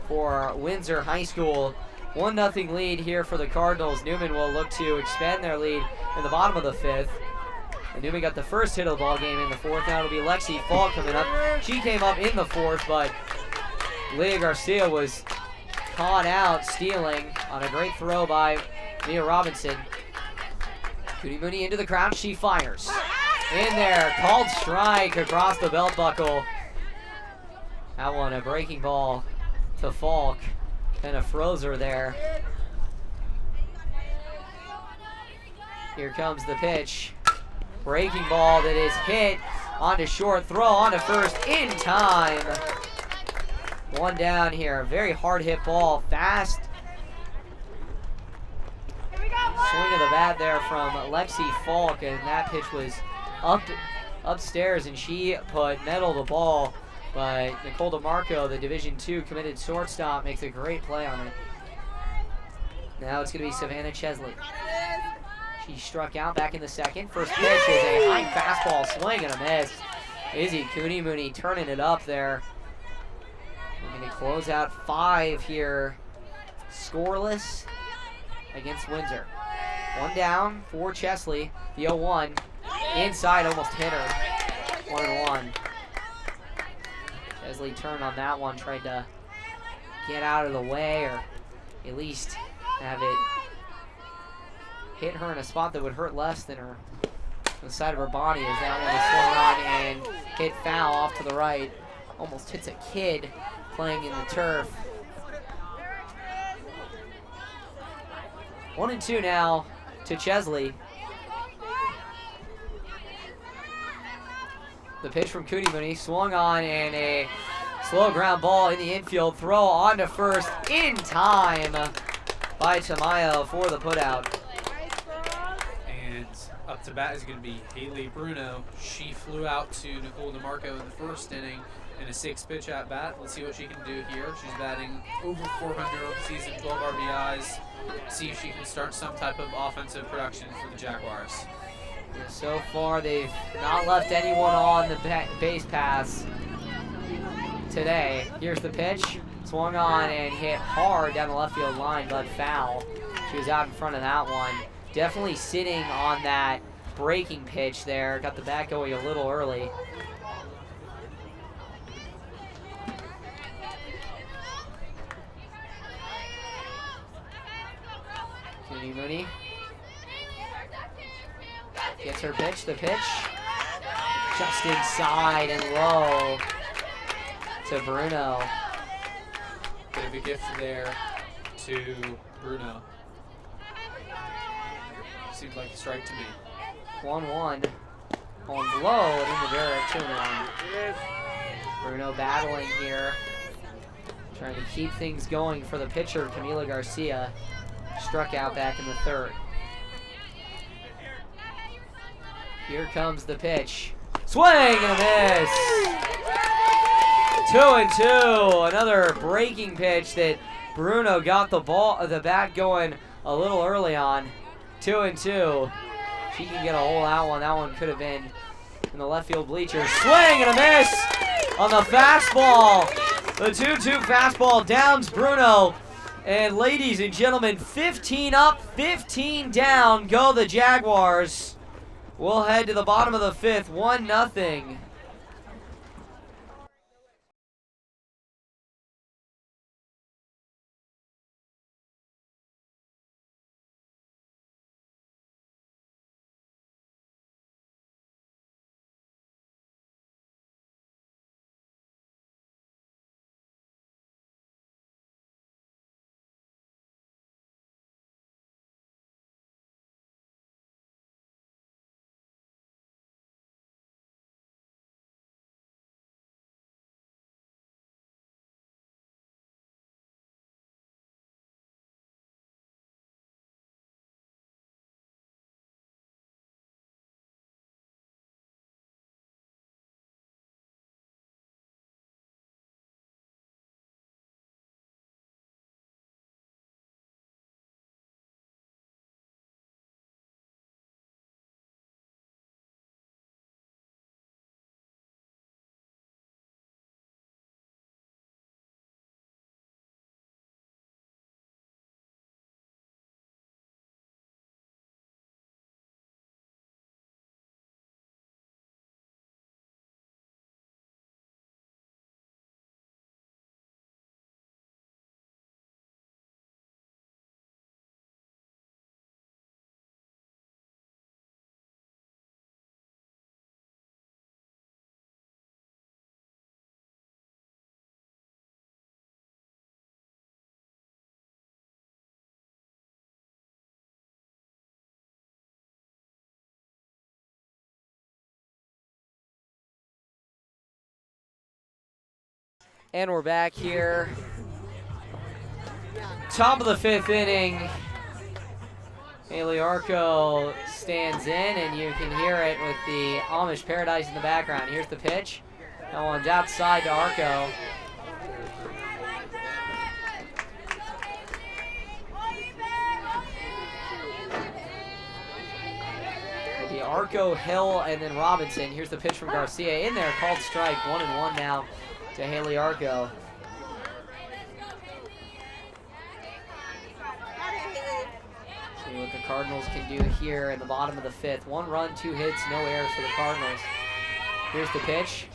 for Windsor High School. 1-0 lead here for the Cardinals. Newman will look to expand their lead in the bottom of the 5th. And Newman got the first hit of the ball game in the 4th. Now it'll be Lexi Falk coming up. She came up in the 4th, but Leah Garcia was caught out stealing on a great throw by Mia Robinson. Cooney Mooney into the crowd. She fires. In there, called strike across the belt buckle. That one, a breaking ball to Falk. And a frozer there. Here comes the pitch. Breaking ball that is hit onto short, throw onto first in time. One down here, very hard hit ball, fast. Swing of the bat there from Lexi Falk, and that pitch was upstairs, and she put metal the ball. But Nicole DeMarco, the Division II committed shortstop, makes a great play on it. Now it's going to be Savannah Chesley. She struck out back in the 2nd. First pitch is a high fastball, swing and a miss. Izzy Cooney Mooney turning it up there. We're going to close out 5 here, scoreless against Windsor. One down for Chesley. The 0-1 inside, almost hit her. 1-1. Chesley turned on that one, tried to get out of the way, or at least have it hit her in a spot that would hurt less than her, the side of her body, as that one is swung on and hit foul off to the right. Almost hits a kid playing in the turf. 1-2 now to Chesley. The pitch from Cooney Mooney, swung on, and a slow ground ball in the infield. Throw onto first in time by Tamayo for the putout. And up to bat is going to be Haley Bruno. She flew out to Nicole DeMarco in the 1st inning in a 6th pitch at bat. Let's see what she can do here. She's batting over 400 on the season, 12 RBIs. See if she can start some type of offensive production for the Jaguars. Yeah, so far, they've not left anyone on the base paths today. Here's the pitch. Swung on and hit hard down the left field line, but foul. She was out in front of that one. Definitely sitting on that breaking pitch there. Got the bat going a little early. Cooney Mooney gets her pitch, the pitch just inside and low to Bruno. Bit of a gift there to Bruno. Seems like a strike to me. 1-1 on low and in the dirt, 2-1. Bruno battling here, trying to keep things going for the pitcher, Camila Garcia. Struck out back in the 3rd. Here comes the pitch. Swing and a miss. 2-2. Another breaking pitch that Bruno got the bat going a little early on. 2-2. She can get a hole out one. That one could have been in the left field bleachers. Swing and a miss. on the fastball. The 2-2 fastball downs Bruno. And ladies and gentlemen, 15 up, 15 down, go the Jaguars. We'll head to the bottom of the 5th, 1-0. And we're back here. Top of the 5th inning. Haley Arco stands in, and you can hear it with the Amish Paradise in the background. Here's the pitch. That one's outside to Arco. The Arco, Hill, and then Robinson. Here's the pitch from Garcia in there. Called strike. 1-1 now to Haley Arco. See what the Cardinals can do here in the bottom of the 5th. 1 run, 2 hits, no errors for the Cardinals. Here's the pitch.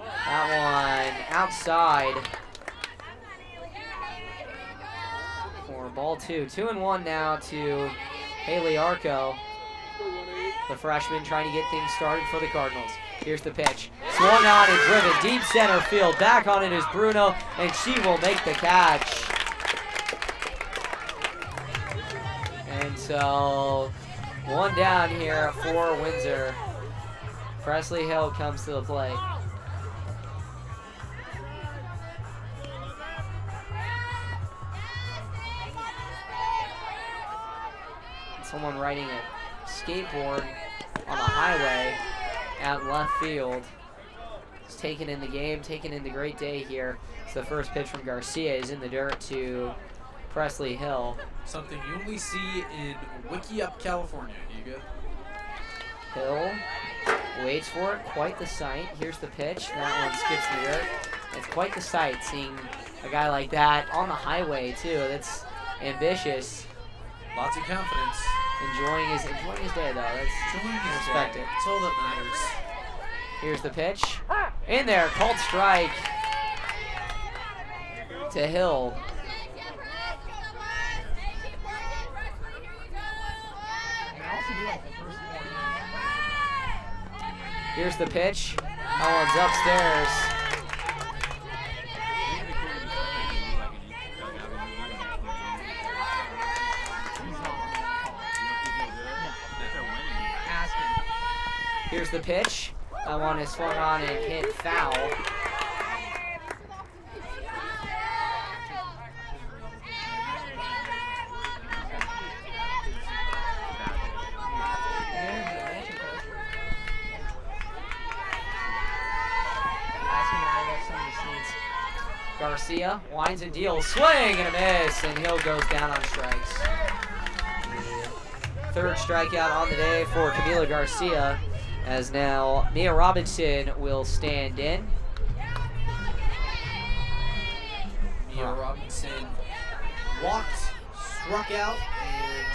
That one outside for ball 2. 2-1 now to Haley Arco, the freshman, trying to get things started for the Cardinals. Here's the pitch. Swung on and driven deep center field. Back on it is Bruno, and she will make the catch. And so, 1 down here for Windsor. Presley Hill comes to the plate. Someone riding a skateboard on the highway out left field. It's taken in the game, taken in the great day here. It's the first pitch from Garcia is in the dirt to Presley Hill. Something you only see in Wickiup, California, Hugo. Hill waits for it, quite the sight. Here's the pitch, that one skips the dirt. It's quite the sight seeing a guy like that on the highway too. That's ambitious. Lots of confidence. Enjoying his day though. That's respect it. That's all that matters. Here's the pitch. In there, called strike to Hill. Here's the pitch. That one's upstairs. Here's the pitch. That one is swung on and hit foul. Garcia winds and deals, swing and a miss, and Hill goes down on strikes. 3rd strikeout on the day for Camila Garcia, as now Mia Robinson will stand in. Robinson walked, struck out, and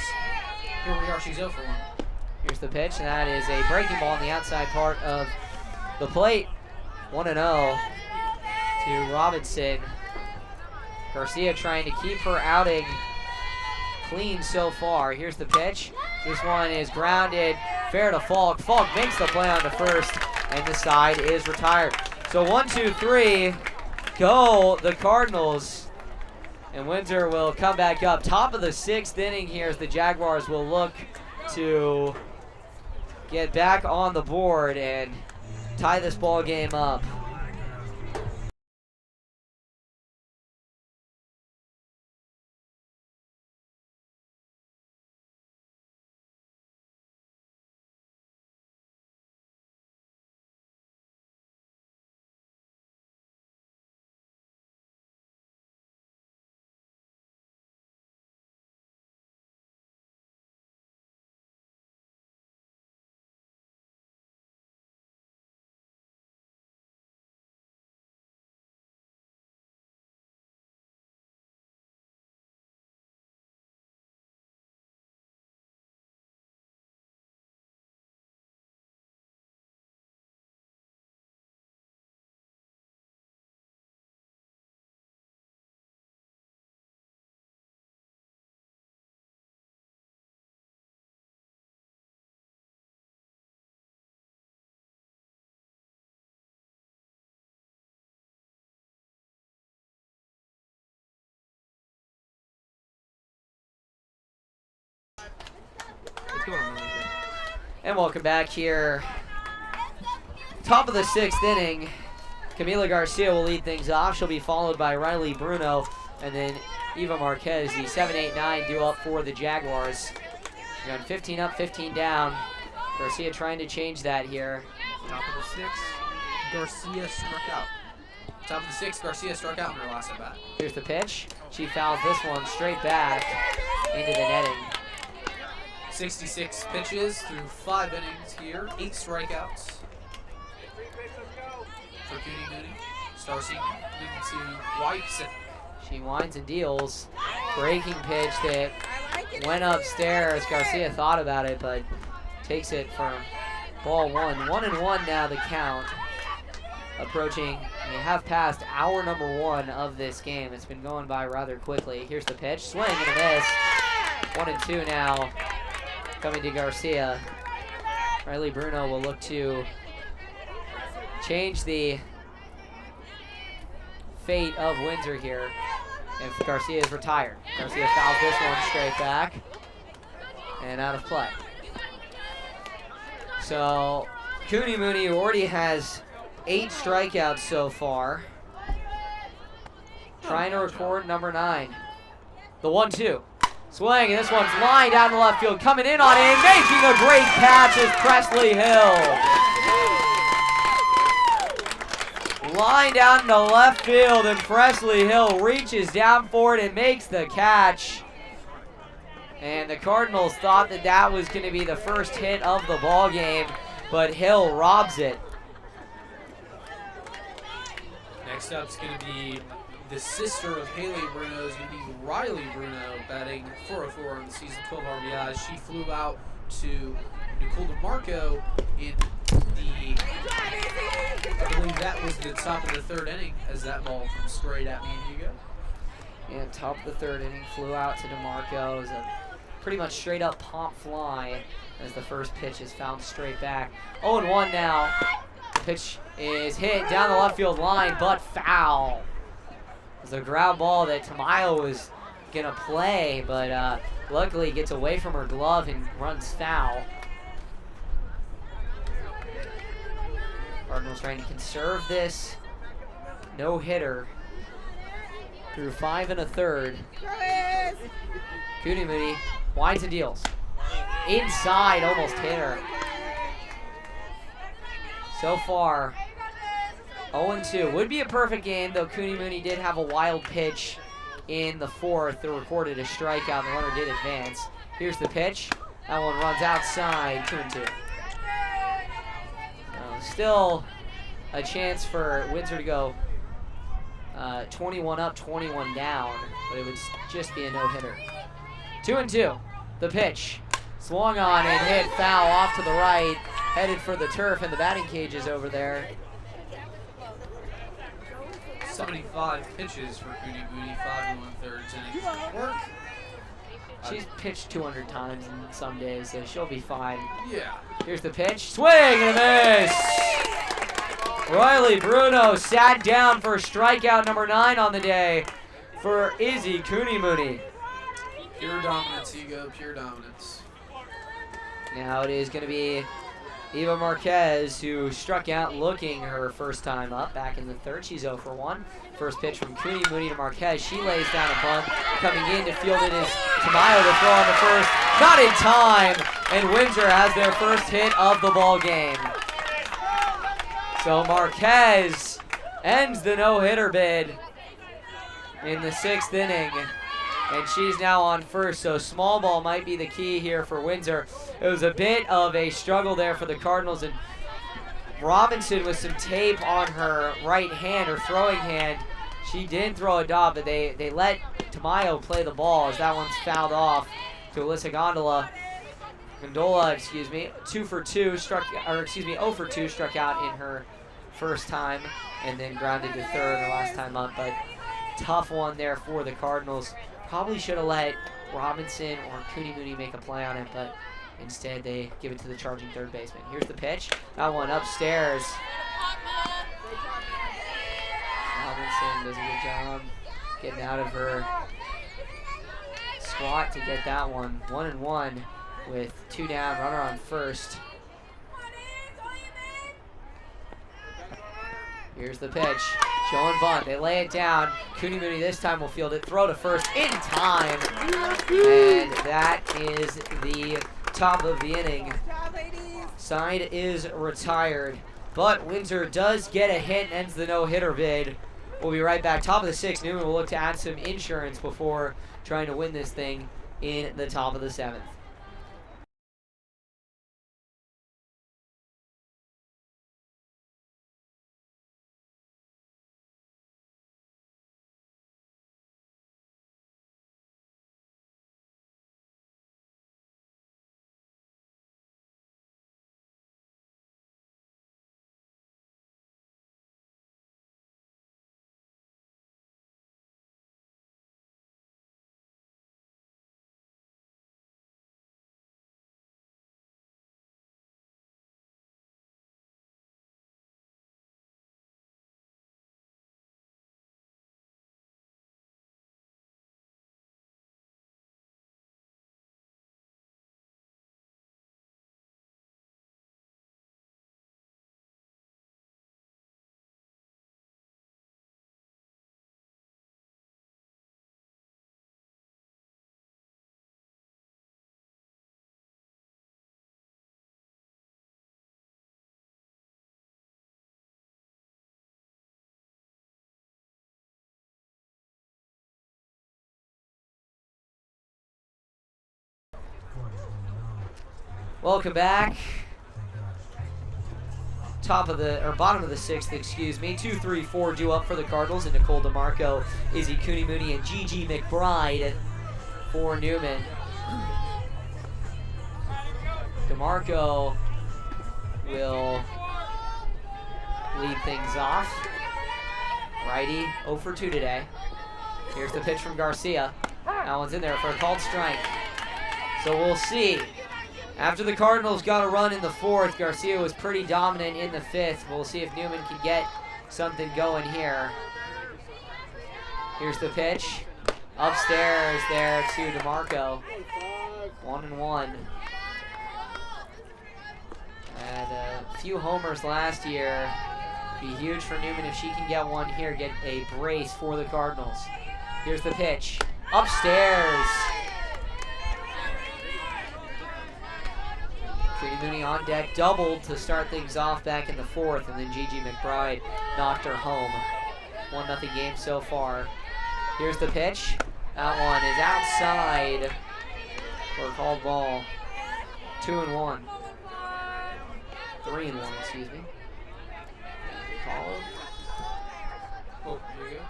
here we are. She's 0 for 1. Here's the pitch, and that is a breaking ball on the outside part of the plate. 1-0 to Robinson. Garcia trying to keep her outing clean so far. Here's the pitch. This one is grounded, fair to Falk. Falk makes the play on the first, and the side is retired. So 1, 2, 3, go the Cardinals. And Windsor will come back up. Top of the 6th inning here as the Jaguars will look to get back on the board and tie this ball game up. And welcome back here. Top of the 6th inning. Camila Garcia will lead things off. She'll be followed by Riley Bruno and then Eva Marquez, the 7-8-9 due up for the Jaguars. We're going 15 up, 15 down. Garcia trying to change that here. Top of the 6th, Garcia struck out. Top of the 6th, Garcia struck out in her last at bat. Here's the pitch. She fouls this one straight back into the netting. 66 pitches through 5 innings here, 8 strikeouts for Cooney Mooney. Star Senior moving to White's. She winds and deals. Breaking pitch that went upstairs. Garcia thought about it, but takes it for ball 1. 1-1 now the count. Approaching, we have passed hour number 1 of this game. It's been going by rather quickly. Here's the pitch. Swing and a miss. 1-2 now. Coming to Garcia. Riley Bruno will look to change the fate of Windsor here if Garcia is retired. Garcia fouls this one straight back and out of play. So Cooney Mooney, who already has 8 strikeouts so far, trying to record number 9. The 1-2. Swing, and this one's lined down the left field. Coming in on it and making a great catch is Presley Hill. Line down to left field, and Presley Hill reaches down for it and makes the catch. And the Cardinals thought that that was going to be the first hit of the ball game, but Hill robs it. Next up is going to be the sister of Haley Bruno, is going to be Riley Bruno, batting 404 on the season, 12 RBIs. She flew out to Nicole DeMarco in the, I believe that was the top of the 3rd inning, as that ball comes straight at me and Hugo. And top of the 3rd inning, flew out to DeMarco. It was a pretty much straight up pop fly as the first pitch is fouled straight back. 0-1 now. The pitch is hit down the left field line, but foul. It's a ground ball that Tamayo was gonna play, but luckily gets away from her glove and runs foul. Cardinals trying to conserve this no-hitter through 5 1/3. Cooney Mooney winds and deals. Inside, almost hit her. So far, 0-2. Would be a perfect game, though Cooney Mooney did have a wild pitch in the 4th that recorded a strikeout. The runner did advance. Here's the pitch. That one runs outside, 2-2. Still a chance for Windsor to go 21 up, 21 down, but it would just be a no-hitter. 2-2. The pitch. Swung on and hit foul off to the right. Headed for the turf, and the batting cage is over there. 75 pitches for Cooney Mooney, 5 1/3 innings work. She's pitched 200 times in some days, so she'll be fine. Yeah. Here's the pitch. Swing and a miss. Riley Bruno sat down for strikeout number 9 on the day for Izzy Cooney Mooney. Pure dominance, Hugo, pure dominance. Now it is going to be Eva Marquez, who struck out looking her first time up back in the 3rd. She's 0 for 1. First pitch from Cooney Mooney to Marquez. She lays down a bunt. Coming in to field it is Tamayo to throw on the first. Not in time, and Windsor has their first hit of the ball game. So Marquez ends the no-hitter bid in the 6th inning. And she's now on first, so small ball might be the key here for Windsor. It was a bit of a struggle there for the Cardinals, and Robinson with some tape on her right hand, her throwing hand. She didn't throw a dot, but they let Tamayo play the ball as that one's fouled off to Alyssa Gondola, excuse me. 0 for 2 struck out in her first time, and then grounded to 3rd her last time up. But tough one there for the Cardinals. Probably should have let Robinson or Cooney Mooney make a play on it, but instead they give it to the charging 3rd baseman. Here's the pitch. That one upstairs. Robinson does a good job getting out of her squat to get that one. 1-1 with 2 down, runner on first. Here's the pitch. Showing bunt. They lay it down. Cooney Mooney this time will field it. Throw to first in time. And that is the top of the inning. Side is retired. But Windsor does get a hit and ends the no-hitter bid. We'll be right back. Top of the 6th. Newman will look to add some insurance before trying to win this thing in the top of the 7th. Welcome back. Bottom of the 6th, excuse me. 2-3-4 due up for the Cardinals, and Nicole DeMarco, Izzy Cooney Mooney, and Gigi McBride for Newman. DeMarco will lead things off. Righty, 0 for 2 today. Here's the pitch from Garcia. That one's in there for a called strike. So we'll see. After the Cardinals got a run in the 4th, Garcia was pretty dominant in the 5th. We'll see if Newman can get something going here. Here's the pitch. Upstairs there to DeMarco. 1-1. Had a few homers last year. Be huge for Newman if she can get one here, get a brace for the Cardinals. Here's the pitch. Upstairs. Cooney Mooney on deck, doubled to start things off back in the 4th, and then Gigi McBride knocked her home. 1-0 game so far. Here's the pitch. That one is outside for a called ball. 2-1. 3-1, excuse me. Called. Oh, here you go.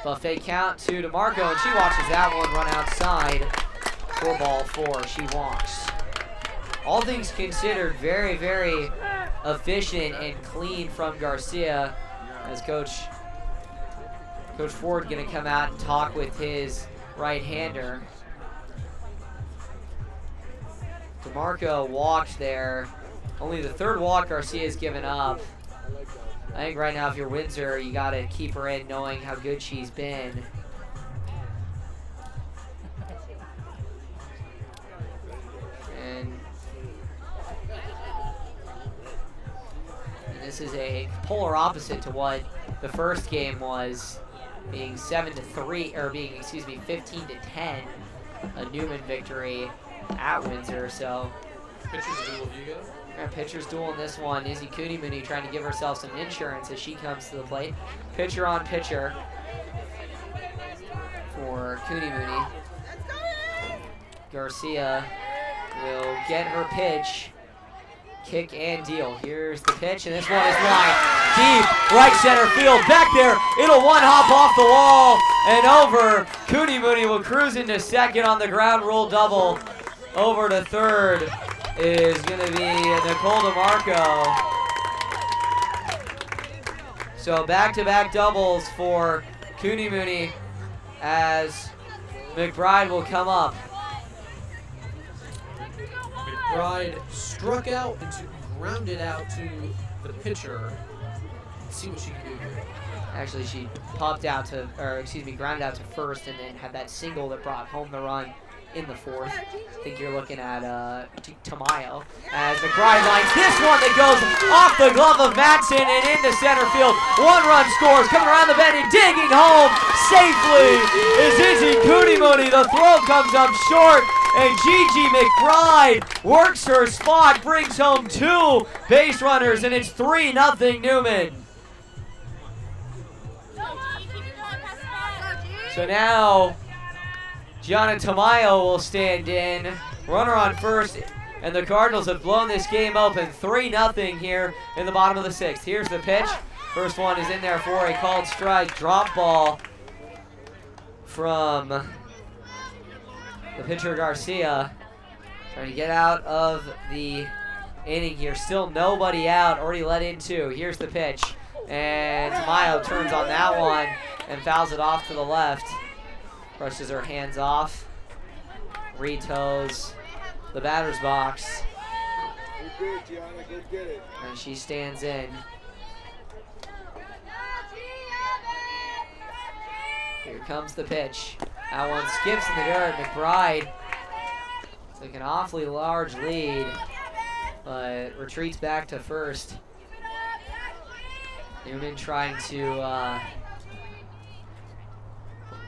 Buffet count to DeMarco, and she watches that one run outside for ball 4. She walks. All things considered, very, very efficient and clean from Garcia, as Coach Ford going to come out and talk with his right-hander. DeMarco walked there. Only the 3rd walk Garcia's given up. I think right now if you're Windsor, you got to keep her in knowing how good she's been. And this is a polar opposite to what the first game was, being 7-3, or being, 15-10, a Newman victory at Windsor. So Pitcher's duel, Hugo. Pitcher's duel in this one. Izzy Cooney-Mooney trying to give herself some insurance as she comes to the plate. Pitcher on pitcher for Cooney-Mooney. Garcia will get her pitch. Kick and deal. Here's the pitch, and this one is wide. Deep, right center field. Back there, it'll one-hop off the wall and over. Cooney-Mooney will cruise into second on the ground rule double. Over to third is going to be Nicole DeMarco. So back-to-back doubles for Cooney-Mooney as McBride will come up. McBride struck out and grounded out to the pitcher. Let's see what she can do here. Actually, she popped out to, grounded out to first, and then had that single that brought home the run in the 4th. I think you're looking at Tamayo as McBride lines this one that goes off the glove of Matson and into center field. 1 run scores, coming around the bend and digging home safely is Izzy Cooney-Mooney. The throw comes up short, and Gigi McBride works her spot, brings home 2 base runners, and it's 3-0 Newman. So now Gianna Tamayo will stand in, runner on first, and the Cardinals have blown this game open 3-0 here in the bottom of the 6th. Here's the pitch. First one is in there for a called strike. Drop ball from the pitcher Garcia. Trying to get out of the inning here. Still nobody out, already let in 2. Here's the pitch, and Tamayo turns on that one and fouls it off to the left. Brushes her hands off, retoes the batter's box, and she stands in. Here comes the pitch. That one skips in the dirt. McBride took an awfully large lead, but retreats back to first. Newman trying to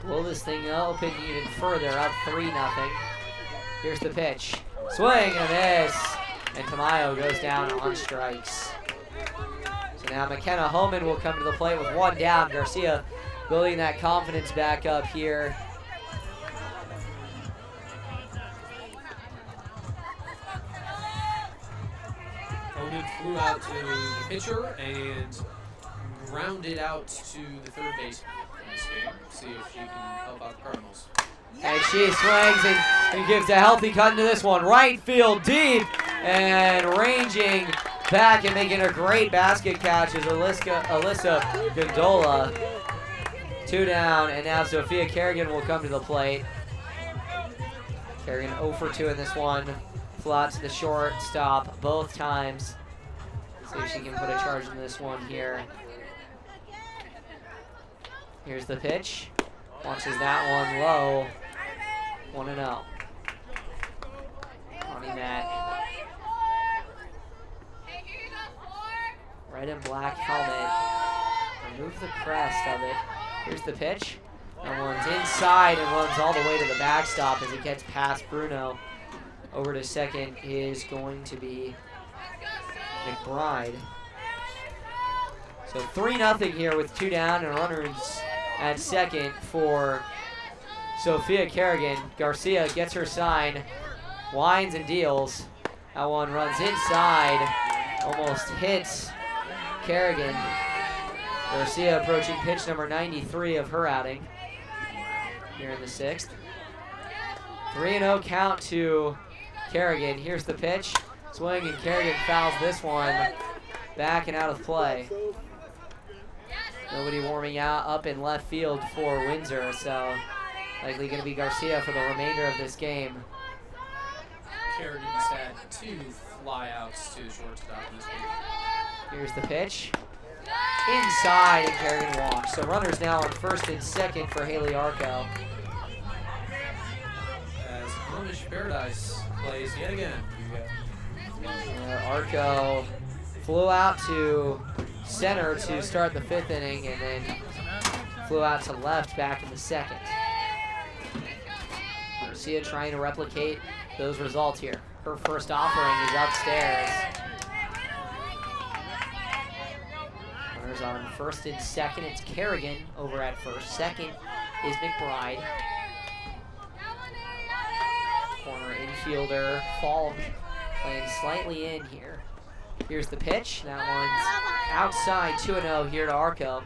blow this thing open even further, up 3-0. Here's the pitch. Swing and a miss. And Tamayo goes down on strikes. So now McKenna Homan will come to the plate with 1 down. Garcia building that confidence back up here. Homan flew out to the pitcher and grounded out to the 3rd baseman. See if she can help out the Cardinals. And she swings and gives a healthy cut into this one. Right field deep, and ranging back and making a great basket catch is Alyssa Gondola. 2 down, and now Sophia Kerrigan will come to the plate. Kerrigan 0 for 2 in this one. Flat to the shortstop both times. See if she can put a charge in this one here. Here's the pitch. Launches that one low. 1-0. Connie Mack. Red and black helmet. Remove the crest of it. Here's the pitch. That one's inside and runs all the way to the backstop as it gets past Bruno. Over to second is going to be McBride. So 3-0 here with 2 down and runners at second for Sophia Kerrigan. Garcia gets her sign, winds and deals. That one runs inside, almost hits Kerrigan. Garcia approaching pitch number 93 of her outing here in the 6th. 3-0 count to Kerrigan. Here's the pitch. Swing, and Kerrigan fouls this one back and out of play. Nobody warming out up in left field for Windsor, so likely going to be Garcia for the remainder of this game. Kerrigan's had 2 flyouts to the shortstop in this game. Here's the pitch. Inside, and Kerrigan walks. So runners now on first and second for Haley Arco. As Amish Paradise plays yet again. Arco flew out to center to start the 5th inning, and then flew out to left back in the 2nd. Garcia trying to replicate those results here. Her first offering is upstairs. Runners on first and second. It's Kerrigan over at first. Second is McBride. Corner infielder Falk playing slightly in here. Here's the pitch. That one's outside. 2-0 here to Arco.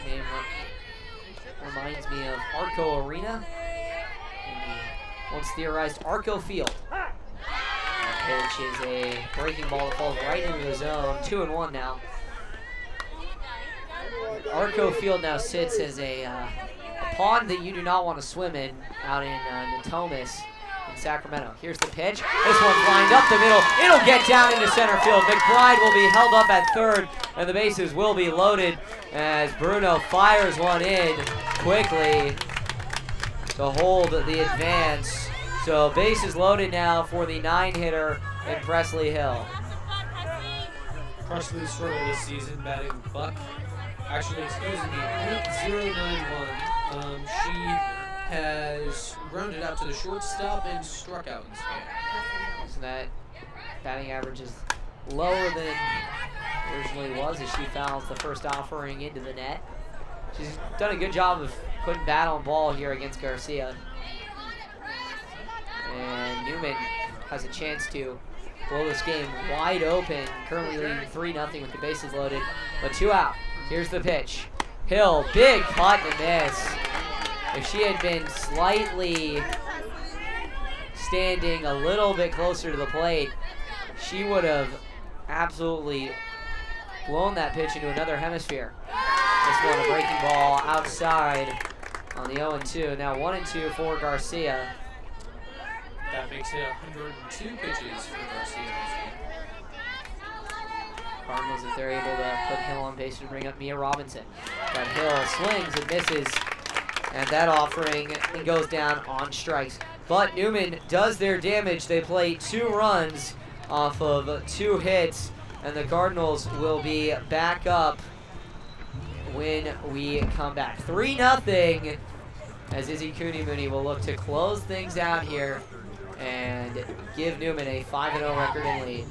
Name reminds me of Arco Arena, and the once theorized Arco Field. That pitch is a breaking ball that falls right into the zone. 2-1 now. Arco Field now sits as a pond that you do not want to swim in out in Natomas in Sacramento. Here's the pitch. This one's lined up the middle. It'll get down into center field. McBride will be held up at third, and the bases will be loaded as Bruno fires one in quickly to hold the advance. So bases loaded now for the 9-hitter in Presley Hill. Presley struggled this season batting buck. Actually, excuse me, .091. She has grounded out to the shortstop and struck out instead. So that batting average is lower than originally was as she fouls the first offering into the net. She's done a good job of putting bat on ball here against Garcia. And Newman has a chance to blow this game wide open, currently leading 3-0 with the bases loaded, but 2 out. Here's the pitch. Hill, big cut and miss. If she had been slightly standing a little bit closer to the plate, she would have absolutely blown that pitch into another hemisphere. This one a breaking ball outside on the 0-2. Now 1-2 for Garcia. That makes it 102 pitches for Garcia this game. Cardinals, if they're able to put Hill on base, to bring up Mia Robinson. But Hill swings and misses, and that offering goes down on strikes. But Newman does their damage. They play 2 runs off of 2 hits, and the Cardinals will be back up when we come back. 3-0 as Izzy Cooney-Mooney will look to close things out here and give Newman a 5-0 record in lead.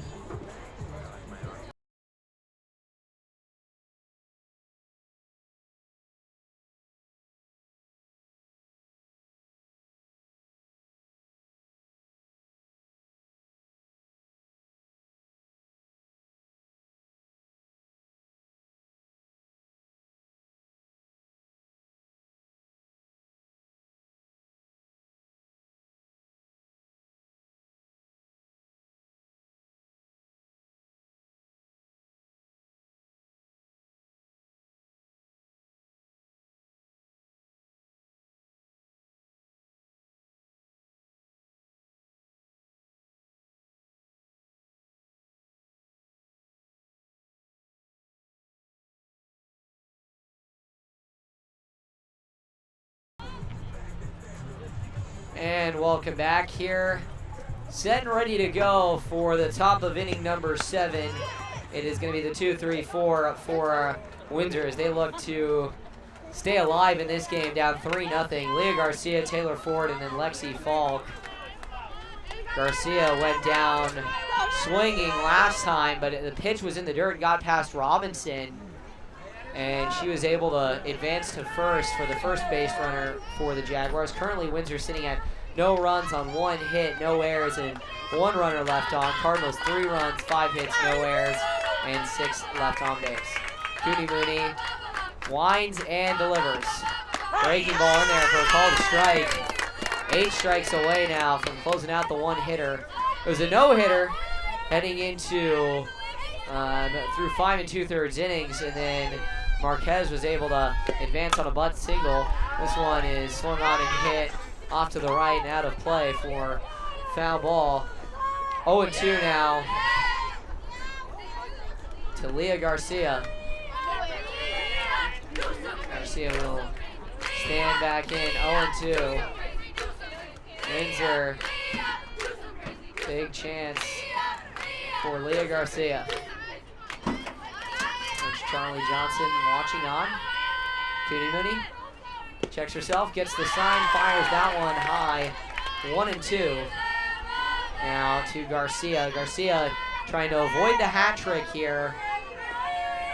And welcome back here. Set and ready to go for the top of inning number 7. It is going to be the 2-3-4 for Windsor as they look to stay alive in this game, down 3-0. Leah Garcia, Taylor Ford, and then Lexi Falk. Garcia went down swinging last time, but the pitch was in the dirt, got past Robinson, and she was able to advance to first for the first base runner for the Jaguars. Currently, Windsor sitting at no runs on 1 hit, no errors, and 1 runner left on. Cardinals 3 runs, 5 hits, no errors, and 6 left on base. Cooney Mooney winds and delivers. Breaking ball in there for a call to strike. 8 strikes away now from closing out the 1-hitter. It was a no-hitter heading into through 5 2/3 innings, and then Marquez was able to advance on a bunt single. This one is swung on and hit off to the right and out of play for foul ball. 0-2 now to Leah Garcia. Garcia will stand back in. 0-2. Windsor, big chance for Leah Garcia. Coach Charlie Johnson watching on. Cooney Mooney checks herself, gets the sign, fires that one high. 1-2. Now to Garcia. Garcia trying to avoid the hat trick here.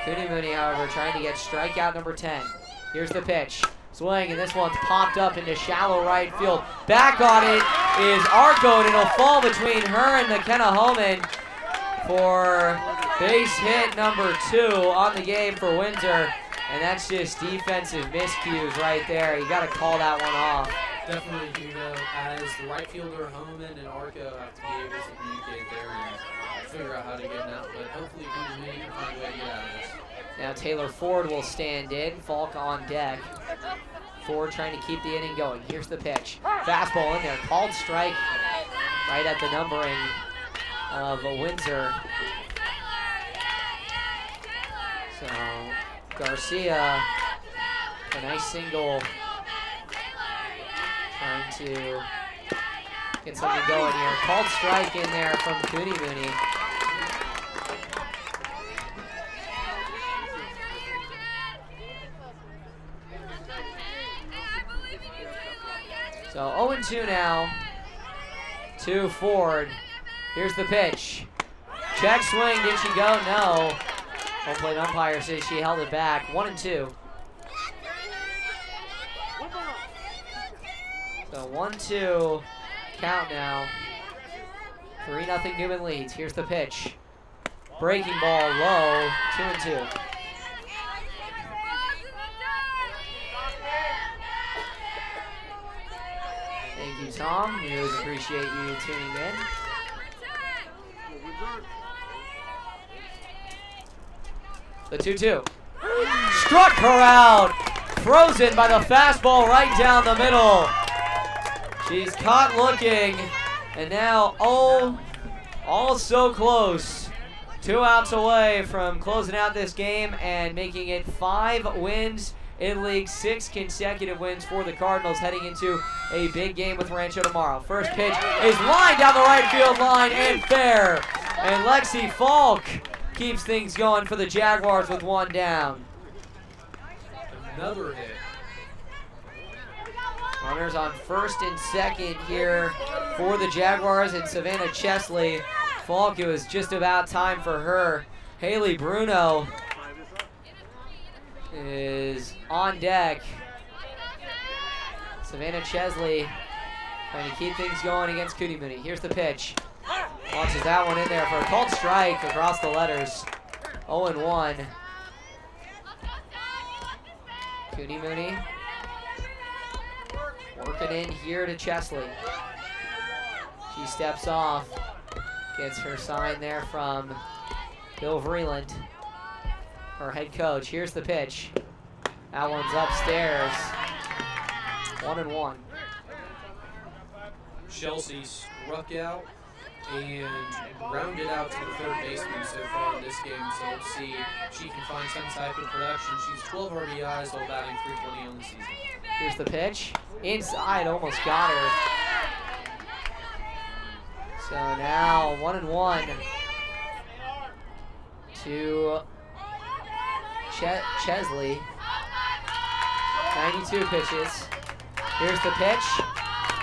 Cooney Mooney, however, trying to get strikeout number 10. Here's the pitch. Swing, and this one's popped up into shallow right field. Back on it is Arco, and it'll fall between her and McKenna Homan for base hit number 2 on the game for Windsor. And that's just defensive miscues right there. You got to call that one off. Definitely, Hugo, as the right fielder, Homan and Arco have to be able to communicate there and figure out how to get an out. But hopefully, Cooney can find a way to get out of this. Now Taylor Ford will stand in. Falk on deck. Ford trying to keep the inning going. Here's the pitch. Fastball in there. Called strike right at the numbering of Windsor. So Garcia, a nice single. Trying to get something going here. Called strike in there from Cooney Mooney. So 0-2 now to Ford. Here's the pitch. Check swing. Did she go? No. Hopefully an umpire says she held it back. 1-2. So 1-2 count now. 3-0 Newman leads. Here's the pitch. Breaking ball low. 2-2. Thank you, Tom. We always appreciate you tuning in. The 2-2. Struck her out. Frozen by the fastball right down the middle. She's caught looking. And now, all so close. 2 outs away from closing out this game and making it 5 wins in league, 6 consecutive wins for the Cardinals heading into a big game with Rancho tomorrow. First pitch is lined down the right field line and fair. And Lexi Falk keeps things going for the Jaguars with 1 down. Another hit. Runners on first and second here for the Jaguars and Savannah Chesley. Falk, it was just about time for her. Haley Bruno is on deck. Savannah Chesley trying to keep things going against Cooney Mooney. Here's the pitch. Launches that one in there for a called strike across the letters. 0-1. Cooney Mooney working in here to Chesley. She steps off. Gets her sign there from Bill Vreeland, her head coach. Here's the pitch. That one's upstairs. 1-1. Chelsea struck out and rounded out to the third baseman so far in this game. So let's see if she can find some type of production. She's 12 RBIs while batting .320 on the season. Here's the pitch. Inside, almost got her. So now 1-1 to Chesley. 92 pitches. Here's the pitch.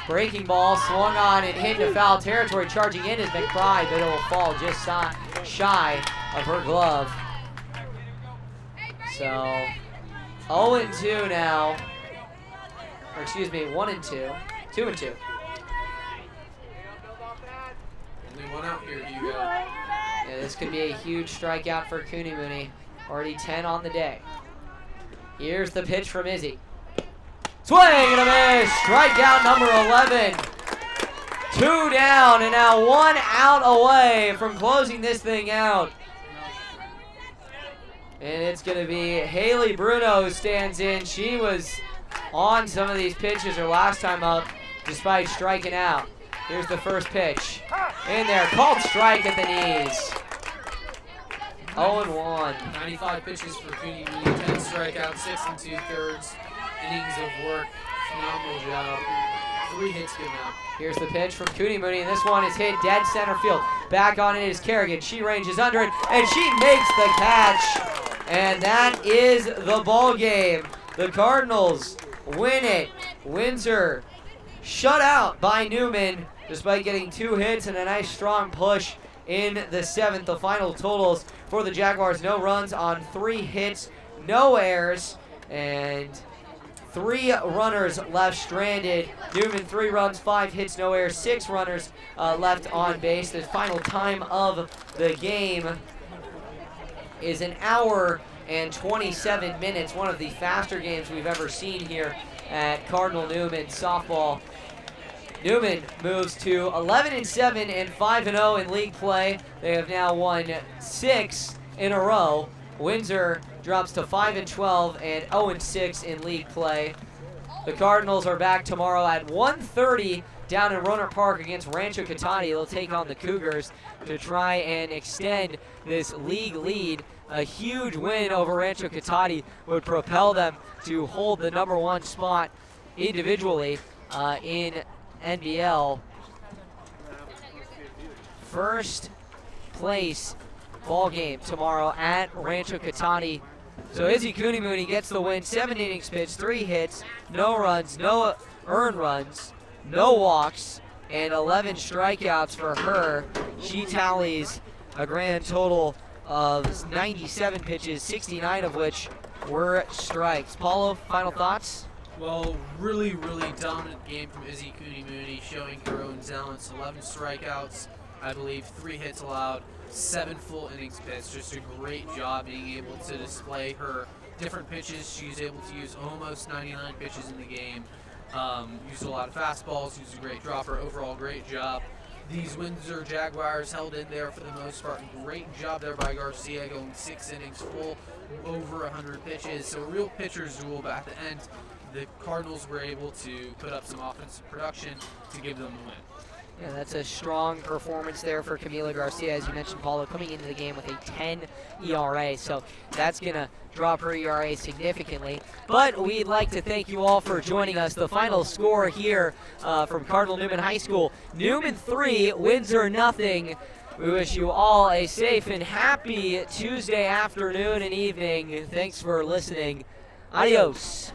Breaking ball swung on and hit into foul territory. Charging in is McBride, but it will fall just shy of her glove. So 0-2 now. Or excuse me, 1-2. 2-2. only one out here, Hugo. Yeah, this could be a huge strikeout for Cooney. Already 10 on the day. Here's the pitch from Izzy. Swing and a miss. Strikeout number 11. 2 down and now 1 out away from closing this thing out. And it's going to be Haley Bruno who stands in. She was on some of these pitches her last time up despite striking out. Here's the first pitch. In there, called strike at the knees. 0-1. 95 pitches for Cooney Mooney, 10 strikeouts, 6 2/3 innings of work. Phenomenal job. 3 hits given up. Here's the pitch from Cooney Mooney, and this one is hit dead center field. Back on it is Kerrigan. She ranges under it, and she makes the catch. And that is the ball game. The Cardinals win it. Windsor shut out by Newman despite getting 2 hits and a nice strong push in the 7th. The final totals for the Jaguars: no runs on 3 hits, no errors, and 3 runners left stranded. Newman 3 runs, 5 hits, no errors, 6 runners left on base. The final time of the game is 1 hour and 27 minutes. One of the faster games we've ever seen here at Cardinal Newman softball. Newman moves to 11-7 and 5-0 in league play. They have now won 6 in a row. Windsor drops to 5-12 and 0-6 in league play. The Cardinals are back tomorrow at 1:30 down in Rohnert Park against Rancho Cotati. They'll take on the Cougars to try and extend this league lead. A huge win over Rancho Cotati would propel them to hold the #1 spot individually in NBL. First place ball game tomorrow at Rancho Cotati. So Izzy Cooney gets the win. 7 innings pitched, 3 hits, no runs, no earned runs, no walks, and 11 strikeouts for her. She tallies a grand total of 97 pitches, 69 of which were strikes. Paulo, final thoughts? Well, really dominant game from Izzy Cooney, showing her own talents. 11 strikeouts, I believe, 3 hits allowed, 7 full innings pitched. Just a great job being able to display her different pitches. She's able to use almost 99 pitches in the game. Used a lot of fastballs, used a great dropper. Overall, great job. These Windsor Jaguars held in there for the most part. Great job there by Garcia, going 6 innings full, over 100 pitches. So a real pitcher's duel, but at the end, the Cardinals were able to put up some offensive production to give them the win. Yeah, that's a strong performance there for Camila Garcia, as you mentioned, Paulo, coming into the game with a 10 ERA. So that's going to drop her ERA significantly. But we'd like to thank you all for joining us. The final score here from Cardinal Newman High School: Newman 3, Windsor nothing. We wish you all a safe and happy Tuesday afternoon and evening. Thanks for listening. Adios.